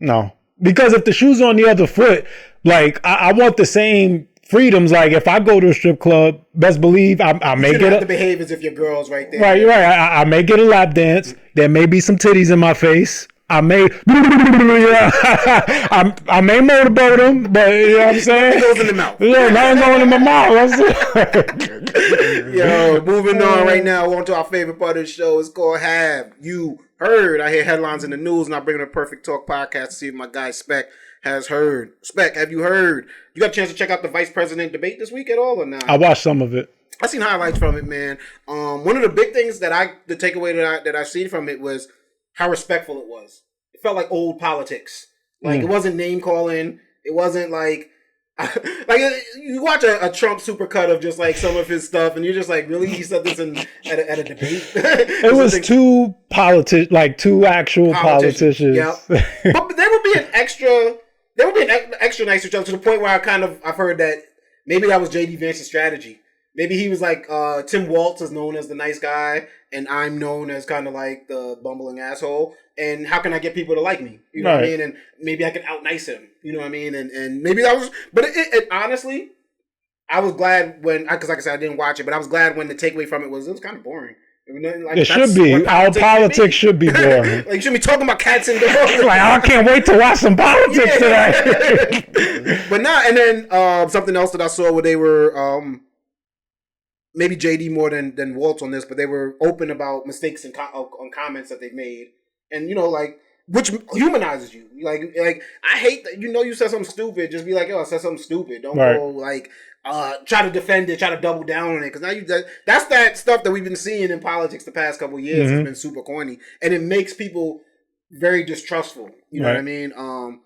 No, because if the shoe's on the other foot, like I want the same freedoms. Like, if I go to a strip club, best believe I may get have to behave as if your girl's right there. Right. I may get a lap dance. There may be some titties in my face. I may I may motorboat them, but you know what I'm saying? Nothing goes in the mouth. Yeah, nothing going in my mouth. Yo, moving on right now. On to our favorite part of the show. It's called Have You heard. I hear headlines in the news, and I bring in a Perfect Talk podcast to see if my guy Spec has heard. Spec, have you heard? You got a chance to check out the vice president debate this week at all or not? I watched some of it. I seen highlights from it, man. One of the big things the takeaway that I've seen from it was how respectful it was. It felt like old politics. Like it wasn't name calling. It wasn't like you watch a Trump supercut of just like some of his stuff, and you're just like, really? He said this at a debate. It was two actual politicians. Yeah, but there would be an extra nice to the point where I've heard that maybe that was JD Vance's strategy. Maybe he was like, Tim Walz is known as the nice guy, and I'm known as kind of like the bumbling asshole. And how can I get people to like me? You know what I mean? And maybe I can out nice him. You know what I mean? And maybe that was, but it honestly, I was glad because like I said, I didn't watch it, but I was glad when the takeaway from it was kind of boring. Like, it should be. Our politics should be boring. Like you should be talking about cats and dogs. Like I can't wait to watch some politics today. But and then something else that I saw where they were maybe JD more than Waltz on this, but they were open about mistakes and on comments that they've made. And which humanizes you. Like I hate that. You said something stupid. Just be like, yo, I said something stupid. Don't go try to defend it, try to double down on it. Because now that's that stuff that we've been seeing in politics the past couple of years. It's been super corny, and it makes people very distrustful. You know what I mean? On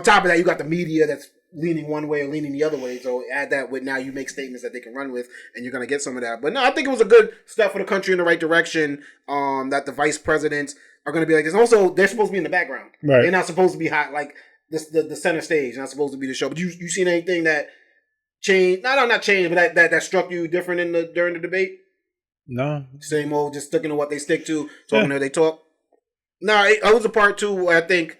top of that, you got the media that's leaning one way or leaning the other way. So add that with now you make statements that they can run with, and you're gonna get some of that. But no, I think it was a good step for the country in the right direction. That the vice presidents are going to be like this. Also, they're supposed to be in the background. Right. They're not supposed to be hot like this. The center stage, not supposed to be the show. But you seen anything that changed? Not changed, but that struck you different during the debate? No. Same old, just sticking to what they stick to, talking how they talk. No, it was a part two where I think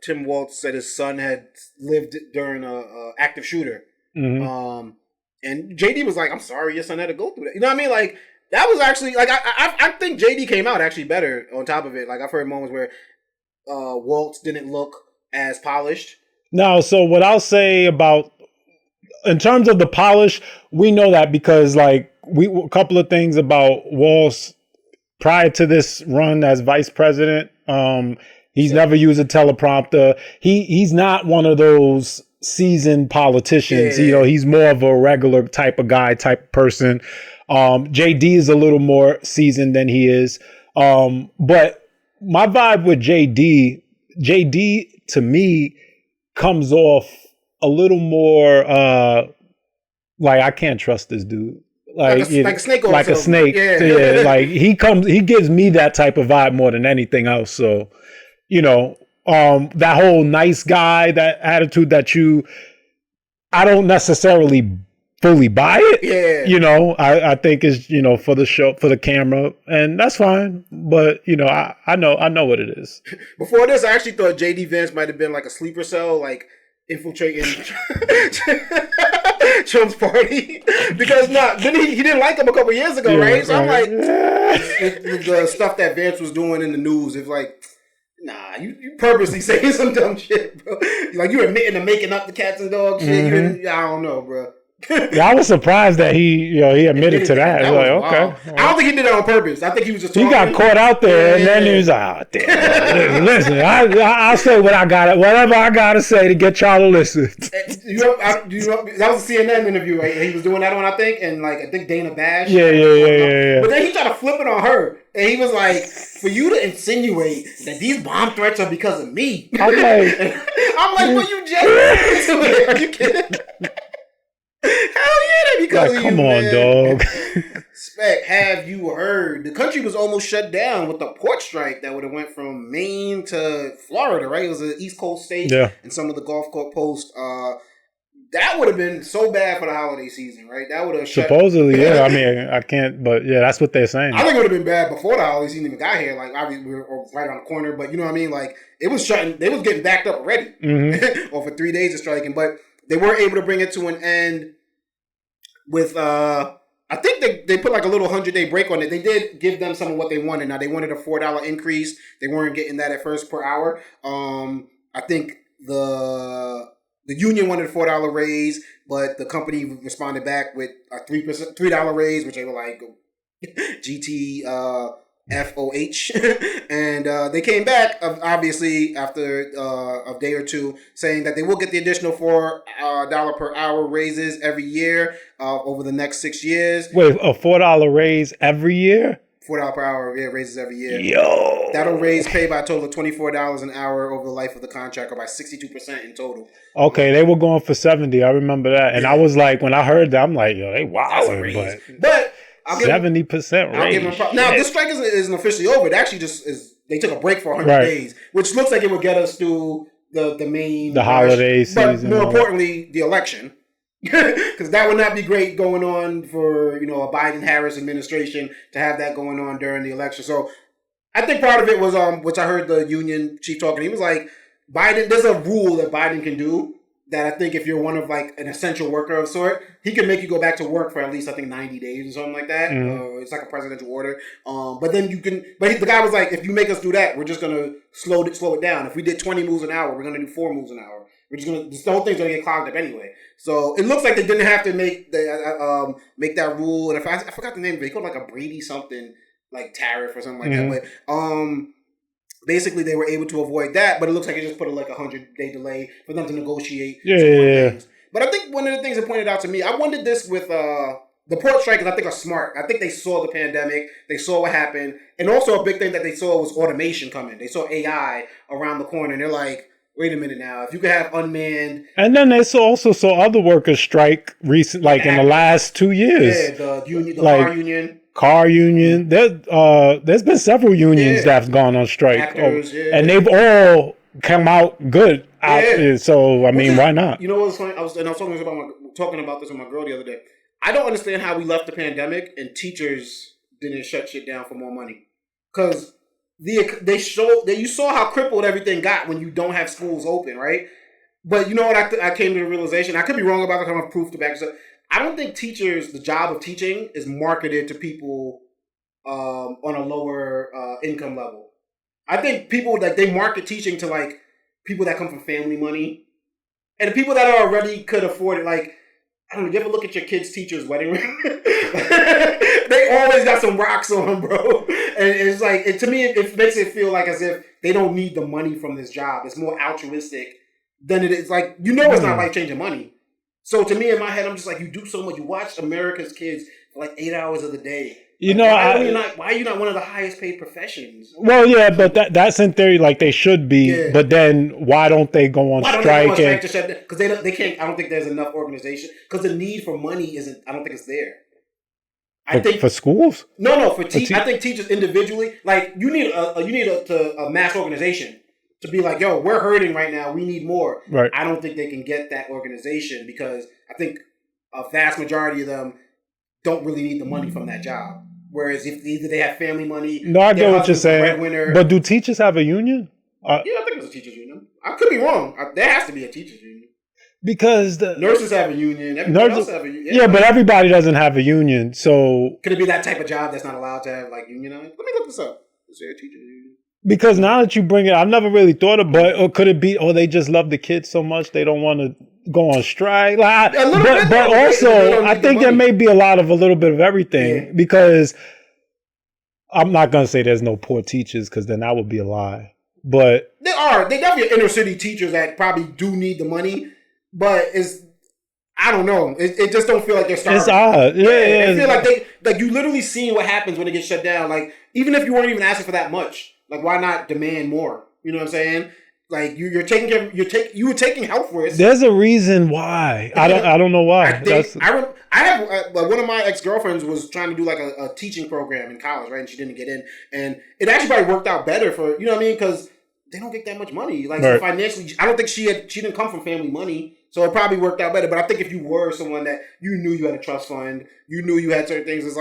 Tim Walz said his son had lived during a active shooter. And JD was like, "I'm sorry, your son had to go through that." You know what I mean? Like. That was actually, like, I think JD came out actually better on top of it. Like, I've heard moments where Waltz didn't look as polished. No, so what I'll say about, in terms of the polish, we know that because, like, a couple of things about Waltz prior to this run as vice president. He's never used a teleprompter. He's not one of those seasoned politicians. Yeah. He's more of a regular type of guy, type person. JD is a little more seasoned than he is. But my vibe with JD to me comes off a little more like I can't trust this dude. Like a snake. Like a snake. Yeah. Like he gives me that type of vibe more than anything else. So, that whole nice guy, that attitude I don't necessarily fully buy it. Yeah. I think is, for the show, for the camera, and that's fine. But, I know what it is. Before this, I actually thought JD Vance might have been like a sleeper cell, like infiltrating Trump's party. Because then he didn't like him a couple years ago, right? So I'm like, the stuff that Vance was doing in the news, it's like, nah, you purposely saying some dumb shit, bro. Like you admitting to making up the cats and dogs shit. I don't know, bro. Yeah, I was surprised that he admitted to that. That like, okay. I don't think he did it on purpose. I think he was just talking. He got caught out there, and then he was like, "Oh, damn! Listen, I'll say whatever I gotta say to get y'all to listen." That was a CNN interview. Right? He was doing that one, I think, and I think Dana Bash. Yeah. But then he tried to flip it on her, and he was like, "For you to insinuate that these bomb threats are because of me," I'm like, "Well, you just are you kidding?" Hell yeah, they because of come you, on, man. dog. Spec, have you heard? The country was almost shut down with the port strike that would have went from Maine to Florida, right? It was an East Coast state, and some of the Gulf Coast. That would have been so bad for the holiday season, right? That would have supposedly, yeah. I mean, I can't, but yeah, that's what they're saying. I think it would have been bad before the holiday season even got here. Like, obviously, we were right on the corner, but you know what I mean? Like, it was shutting. They was getting backed up already, or for 3 days of striking, but. They were able to bring it to an end with, I think they put like a little 100-day break on it. They did give them some of what they wanted. Now, they wanted a $4 increase. They weren't getting that at first per hour. I think the union wanted a $4 raise, but the company responded back with a $3 raise, which they were like, GT FOH, and they came back, obviously, after a day or two, saying that they will get the additional $4 per hour raises every year over the next 6 years. Wait, a $4 raise every year? $4 per hour raises every year. Yo, that'll raise pay by a total of $24 an hour over the life of the contract, or by 62% in total. Okay, they were going for 70. I remember that, and I was like, when I heard that, I'm like, yo, they wilding, but 70% I'll give raise. them now, this strike isn't officially over. It actually just is. They took a break for 100 days, which looks like it would get us through the holiday but season, more importantly, the election, because that would not be great going on for a Biden-Harris administration to have that going on during the election. So I think part of it was which I heard the union chief talking. He was like, Biden. There's a rule that Biden can do that I think if you're one of like an essential worker of sort, he can make you go back to work for at least I think 90 days or something like that. It's like a presidential order. But then you can. But the guy was like, if you make us do that, we're just gonna slow it down. If we did 20 moves an hour, we're gonna do 4 moves an hour. We're just gonna. The whole thing's gonna get clogged up anyway. So it looks like they didn't have to make that rule. And I forgot the name of it. They called it like a Brady something like tariff or something like that. But basically, they were able to avoid that, but it looks like it just put a 100-day delay for them to negotiate. Things. But I think one of the things that pointed out to me, I wondered this with the port strikers. I think are smart. I think they saw the pandemic, they saw what happened, and also a big thing that they saw was automation coming. They saw AI around the corner, and they're like, "Wait a minute now! If you could have unmanned." And then they also saw other workers strike recent, like in the last 2 years. Yeah, the car union. There's been several unions that have gone on strike, Actors, and they've all come out good. So I mean, why not? You know what's funny? I was talking about this with my girl the other day. I don't understand how we left the pandemic and teachers didn't shut shit down for more money, because you saw how crippled everything got when you don't have schools open, right? But you know what? I came to the realization. I could be wrong about it. I don't have proof to back this up. I don't think the job of teaching is marketed to people on a lower income level. I think people they market teaching to people that come from family money, and the people that already could afford it. Like, I don't know, you ever look at your kid's teacher's wedding ring? They always got some rocks on, bro. And it's like, to me, it makes it feel like as if they don't need the money from this job. It's more altruistic than it is. Like, it's not life-changing money. So to me, in my head, I'm just like, you do so much. You watch America's kids for 8 hours of the day. Why are you not one of the highest paid professions? Well, yeah, but that's in theory, they should be. Yeah. But then why don't they go on strike? Because they can't. I don't think there's enough organization. Because the need for money isn't. I don't think it's there. I think for schools. No, for teachers. I think teachers individually, you need a mass organization to be like, yo, we're hurting right now. We need more. Right. I don't think they can get that organization, because I think a vast majority of them don't really need the money from that job. Whereas if either they have family money, no, I get what you're saying. But do teachers have a union? Yeah, I think there's a teachers union. I could be wrong. There has to be a teachers union. Because the nurses have a union. Everybody else have a union. Yeah, but everybody doesn't have a union. So could it be that type of job that's not allowed to have unionized? Let me look this up. Is there a teachers union? Because now that you bring it, I've never really thought of, or could it be, they just love the kids so much they don't want to go on strike? But also, I think there may be a little bit of everything, because I'm not going to say there's no poor teachers, because then that would be a lie. But they definitely are inner city teachers that probably do need the money, but I don't know. It just don't feel like they're starving. It's odd. Yeah. I feel like you literally seen what happens when it gets shut down. Even if you weren't even asking for that much, why not demand more? You know what I'm saying? You're taking care. You were taking health risks. There's a reason why. I don't know why. I have one of my ex-girlfriends was trying to do a teaching program in college, right? And she didn't get in, and it actually probably worked out better for because they don't get that much money. So financially, I don't think she didn't come from family money, so it probably worked out better. But I think if you were someone that you knew you had a trust fund, you knew you had certain things, it's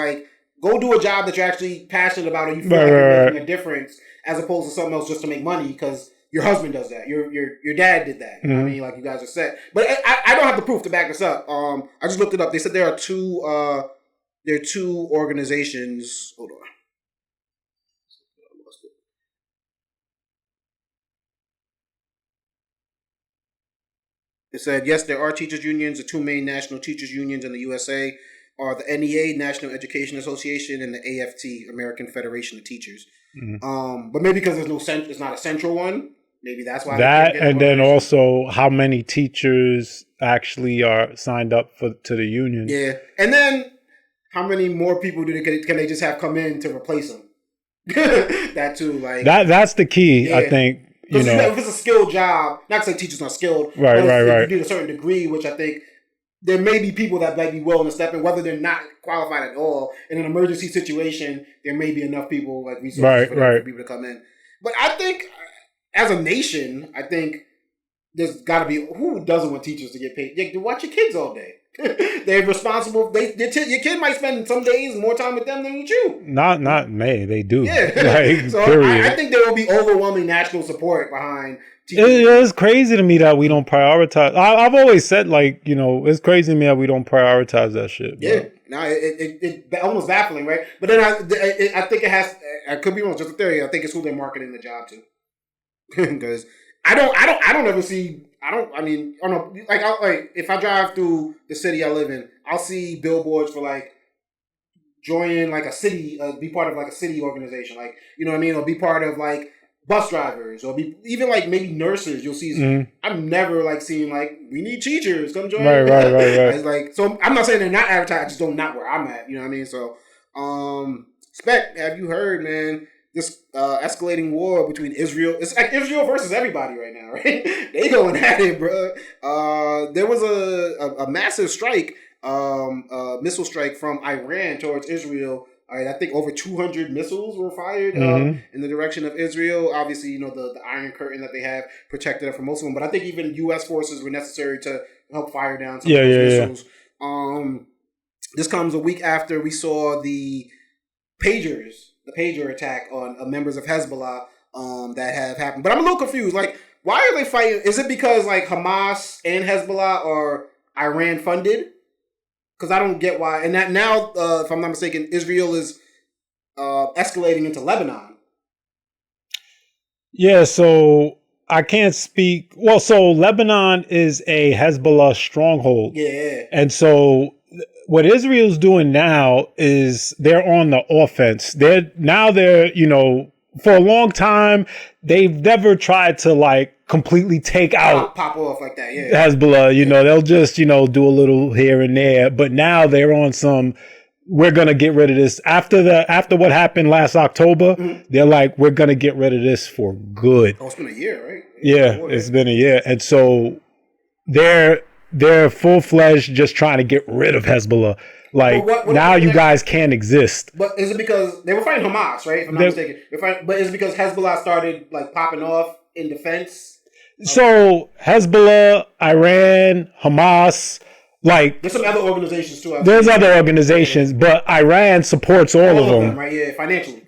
go do a job that you're actually passionate about, or you feel like you're making a difference, as opposed to something else just to make money because your husband does that, your dad did that. You know what I mean? You guys are set. But I don't have the proof to back this up. I just looked it up. They said there are two organizations. Hold on. It said, yes, there are teachers unions, the two main national teachers unions in the USA are the NEA, National Education Association, and the AFT, American Federation of Teachers. But maybe because it's not a central one. Maybe that's why. That, and then also how many teachers actually are signed up to the union. Yeah, and then how many more people can they just have come in to replace them? That too, like that's the key. I think if it's a skilled job, not to say teachers not skilled, right. You need a certain degree, which I think there may be people that might be willing to step in, whether they're not qualified at all. In an emergency situation, there may be enough people like resources for people to come in. But I think, as a nation, I think there's got to be who doesn't want teachers to get paid? To watch your kids all day. They're responsible. Your kid might spend some days more time with them than with you. Not may they do. Yeah. Like, so period. I think there will be overwhelming national support behind teachers. It's crazy to me that we don't prioritize. I've always said, like, it's crazy to me that we don't prioritize that shit. Bro. Yeah. No, it almost baffling, right? But then I think it has. I could be wrong. Just a theory. I think it's who they're marketing the job to. Because I don't ever see. I don't know. Like if I drive through the city I live in, I'll see billboards for like join like a city, be part of like a city organization, like or be part of like bus drivers, or be even like maybe nurses. You'll see. I've never like seen like we need teachers come join. Right. It's like, so I'm not saying they're not advertised. I just don't not where I'm at. You know what I mean? So, Spec, have you heard, man? This escalating war between Israel. It's like Israel versus everybody right now, right? They going at it, bro. There was a massive strike, missile strike from Iran towards Israel. I think over 200 missiles were fired in the direction of Israel. Obviously, the Iron Curtain that they have protected it from most of them. But I think even U.S. forces were necessary to help fire down some of those missiles. Yeah. This comes a week after we saw the pager attack on members of Hezbollah that have happened. But I'm a little confused. Like, why are they fighting? Is it because like Hamas and Hezbollah are Iran funded? Because I don't get why. And that now, if I'm not mistaken, Israel is escalating into Lebanon. Yeah, so I can't speak. Well, so Lebanon is a Hezbollah stronghold. Yeah. And so what Israel's doing now is they're on the offense. They're for a long time, they've never tried to like completely take out pop off like that. Yeah. Hezbollah, they'll just, do a little here and there. But now they're on some, we're going to get rid of this. After what happened last October, they're like, we're going to get rid of this for good. Oh, it's been a year, right? It's been a year. And so they're full-fledged just trying to get rid of Hezbollah. Like, now you guys can't exist. But is it because they were fighting Hamas, right? If I'm not mistaken. But is it because Hezbollah started like popping off in defense? So Hezbollah, Iran, Hamas, like there's some other organizations too. There's other organizations, but Iran supports all of them, right? Yeah,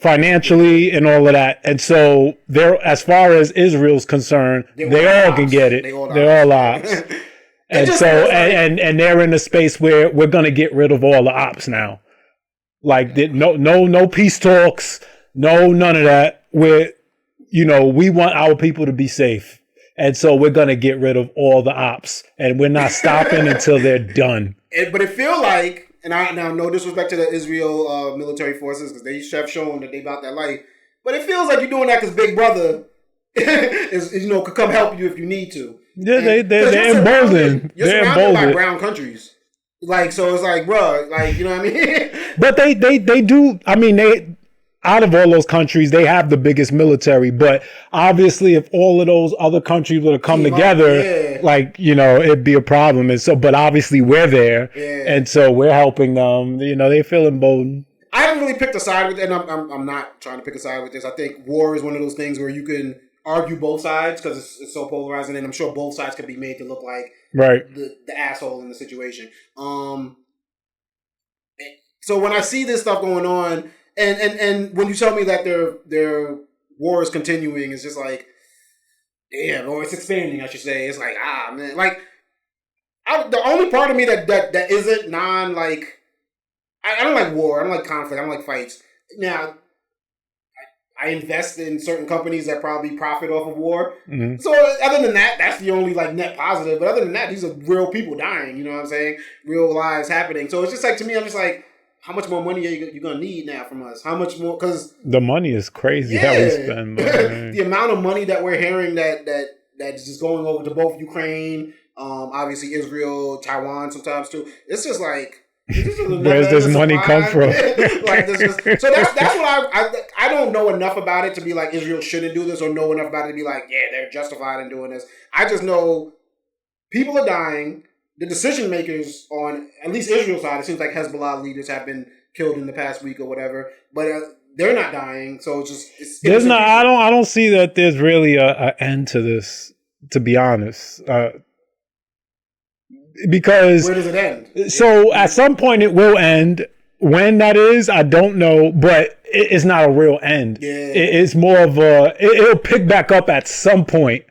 financially, and all of that. And so they're, as far as Israel's concerned, they all can get it. They're all ops. And so, and they're in a space where we're going to get rid of all the ops now. Like, no peace talks, none of that. We want our people to be safe. And so we're going to get rid of all the ops. And we're not stopping until they're done. But it feel like, and I now no disrespect to the Israel military forces, because they have shown that they about that life. But it feels like you're doing that because Big Brother could come help you if you need to. Yeah, they're emboldened. You're surrounded by brown countries. Like, so it's like, bro, like, you know what I mean? But they do, I mean, out of all those countries, they have the biggest military. But obviously, if all of those other countries were to come together, like, it'd be a problem. And so, but obviously we're there. Yeah. And so we're helping them. They feel emboldened. I haven't really picked a side with it, and I'm not trying to pick a side with this. I think war is one of those things where you can argue both sides because it's so polarizing, and I'm sure both sides can be made to look like the asshole in the situation. So when I see this stuff going on, and when you tell me that their war is continuing, it's just like, damn, or it's expanding, I should say. It's like, man, like the only part of me that isn't I don't like war. I don't like conflict. I don't like fights. Now, I invest in certain companies that probably profit off of war. Mm-hmm. So other than that, that's the only like net positive. But other than that, these are real people dying. You know what I'm saying? Real lives happening. So it's just like, to me, I'm just like, how much more money are you going to need now from us? How much more? Because the money is crazy that we spend. The amount of money that we're hearing that's just going over to both Ukraine, obviously Israel, Taiwan sometimes too. It's just like, where's this money come from? Like, so that's what I don't know enough about it to be like Israel shouldn't do this, or know enough about it to be like, yeah, they're justified in doing this. I just know people are dying. The decision makers on at least Israel's side, it seems like Hezbollah leaders have been killed in the past week or whatever, but they're not dying. So there's not. I don't see that there's really a end to this, to be honest. Because where does it end? So at some point it will end. When that is, I don't know, but it's not a real end. Yeah. It's more of it'll pick back up at some point.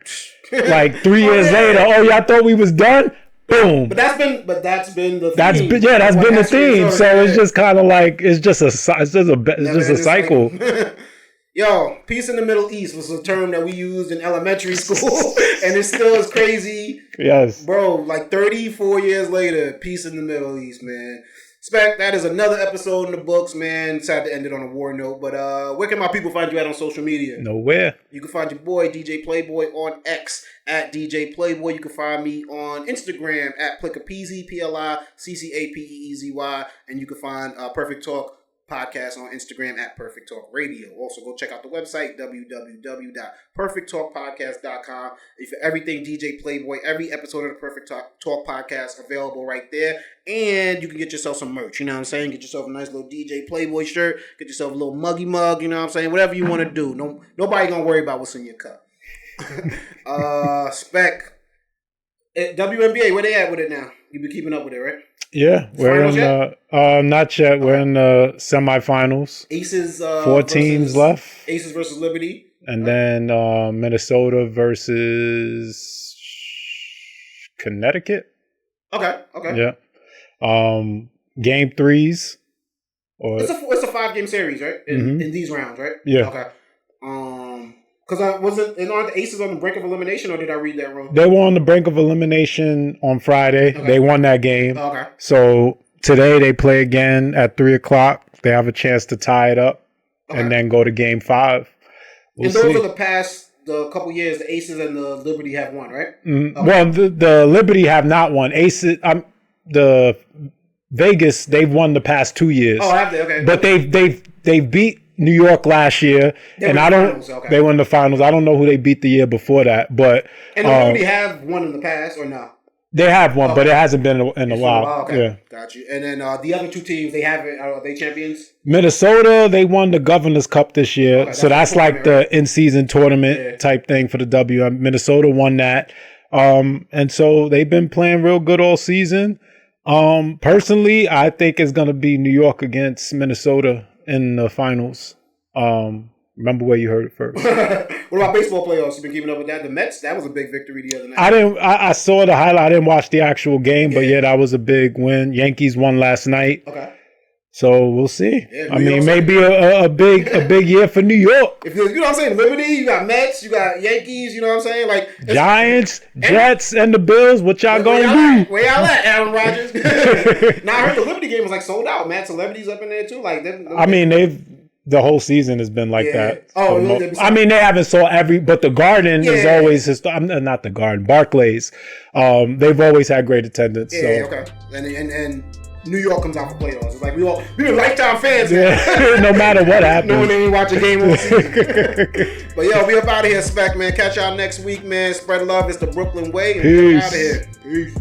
Like 3 years later, y'all thought we was done? Boom. But that's been the theme. That's been the theme. So it's just kind of like it's just a cycle. Yo, peace in the Middle East was a term that we used in elementary school, and it still is crazy. Yes. Bro, like 34 years later, peace in the Middle East, man. Spec, that is another episode in the books, man. Sad to end it on a war note, but where can my people find you at on social media? Nowhere. You can find your boy, DJ Playboy, on X at DJ Playboy. You can find me on Instagram at Plickapeezy, PLICCAPEEZY, and you can find Perfect Talk Podcast on Instagram at Perfect Talk Radio. Also, go check out the website, www.perfecttalkpodcast.com. For everything DJ Playboy, every episode of the Perfect Talk Podcast available right there. And you can get yourself some merch, you know what I'm saying? Get yourself a nice little DJ Playboy shirt. Get yourself a little muggy mug, you know what I'm saying? Whatever you want to do. Nobody gonna worry about what's in your cup. Spec, WNBA, where they at with it now? You been keeping up with it, right? Yeah, we're in not yet. We're in the semifinals. Aces, 4 teams left. Aces versus Liberty, and then Minnesota versus Connecticut. Okay. Yeah. Game 3s. It's a 5-game series, right? In these rounds, right? Yeah. Okay. Because aren't the Aces on the brink of elimination, or did I read that wrong? They were on the brink of elimination on Friday. Okay. They won that game. Okay. So today they play again at 3:00. They have a chance to tie it up and then go to game 5. We'll see. Are the couple years the Aces and the Liberty have won, right? Mm-hmm. Okay. Well, the Liberty have not won. Aces, the Vegas, they've won the past 2 years. Oh, have they? Okay. But they've beat New York last year, they won the finals. I don't know who they beat the year before that, but and they already have won in the past, or no? They have won, but it hasn't been in a while. Okay. Yeah, got you. And then the other 2 teams, they haven't. Are they champions? Minnesota, they won the Governor's Cup this year, so that's like the in-season tournament type thing for the W. Minnesota won that, and so they've been playing real good all season. Personally, I think it's gonna be New York against Minnesota in the finals. Remember where you heard it first. What about baseball playoffs? You been keeping up with that? The Mets, that was a big victory the other night. I saw the highlight. I didn't watch the actual game, but yeah, that was a big win. Yankees won last night. Okay. So we'll see. Yeah, maybe a big year for New York. If you know what I'm saying, Liberty, you got Mets, you got Yankees. You know what I'm saying, like Giants, Jets, and the Bills. What y'all gonna do? Where y'all at, Aaron Rodgers? Now I heard the Liberty game was like sold out. Mad celebrities up in there too. Like, the whole season has been like that. Oh, they haven't sold but the Garden is always not the Garden, Barclays. They've always had great attendance. Yeah, so. Okay. And New York comes out for playoffs. It's like we've been lifetime fans. No matter what happens. No one ain't watch a game all season. But yo, we up out of here, Spec, man. Catch y'all next week, man. Spread love. It's the Brooklyn way. And Peace. Out of here. Peace.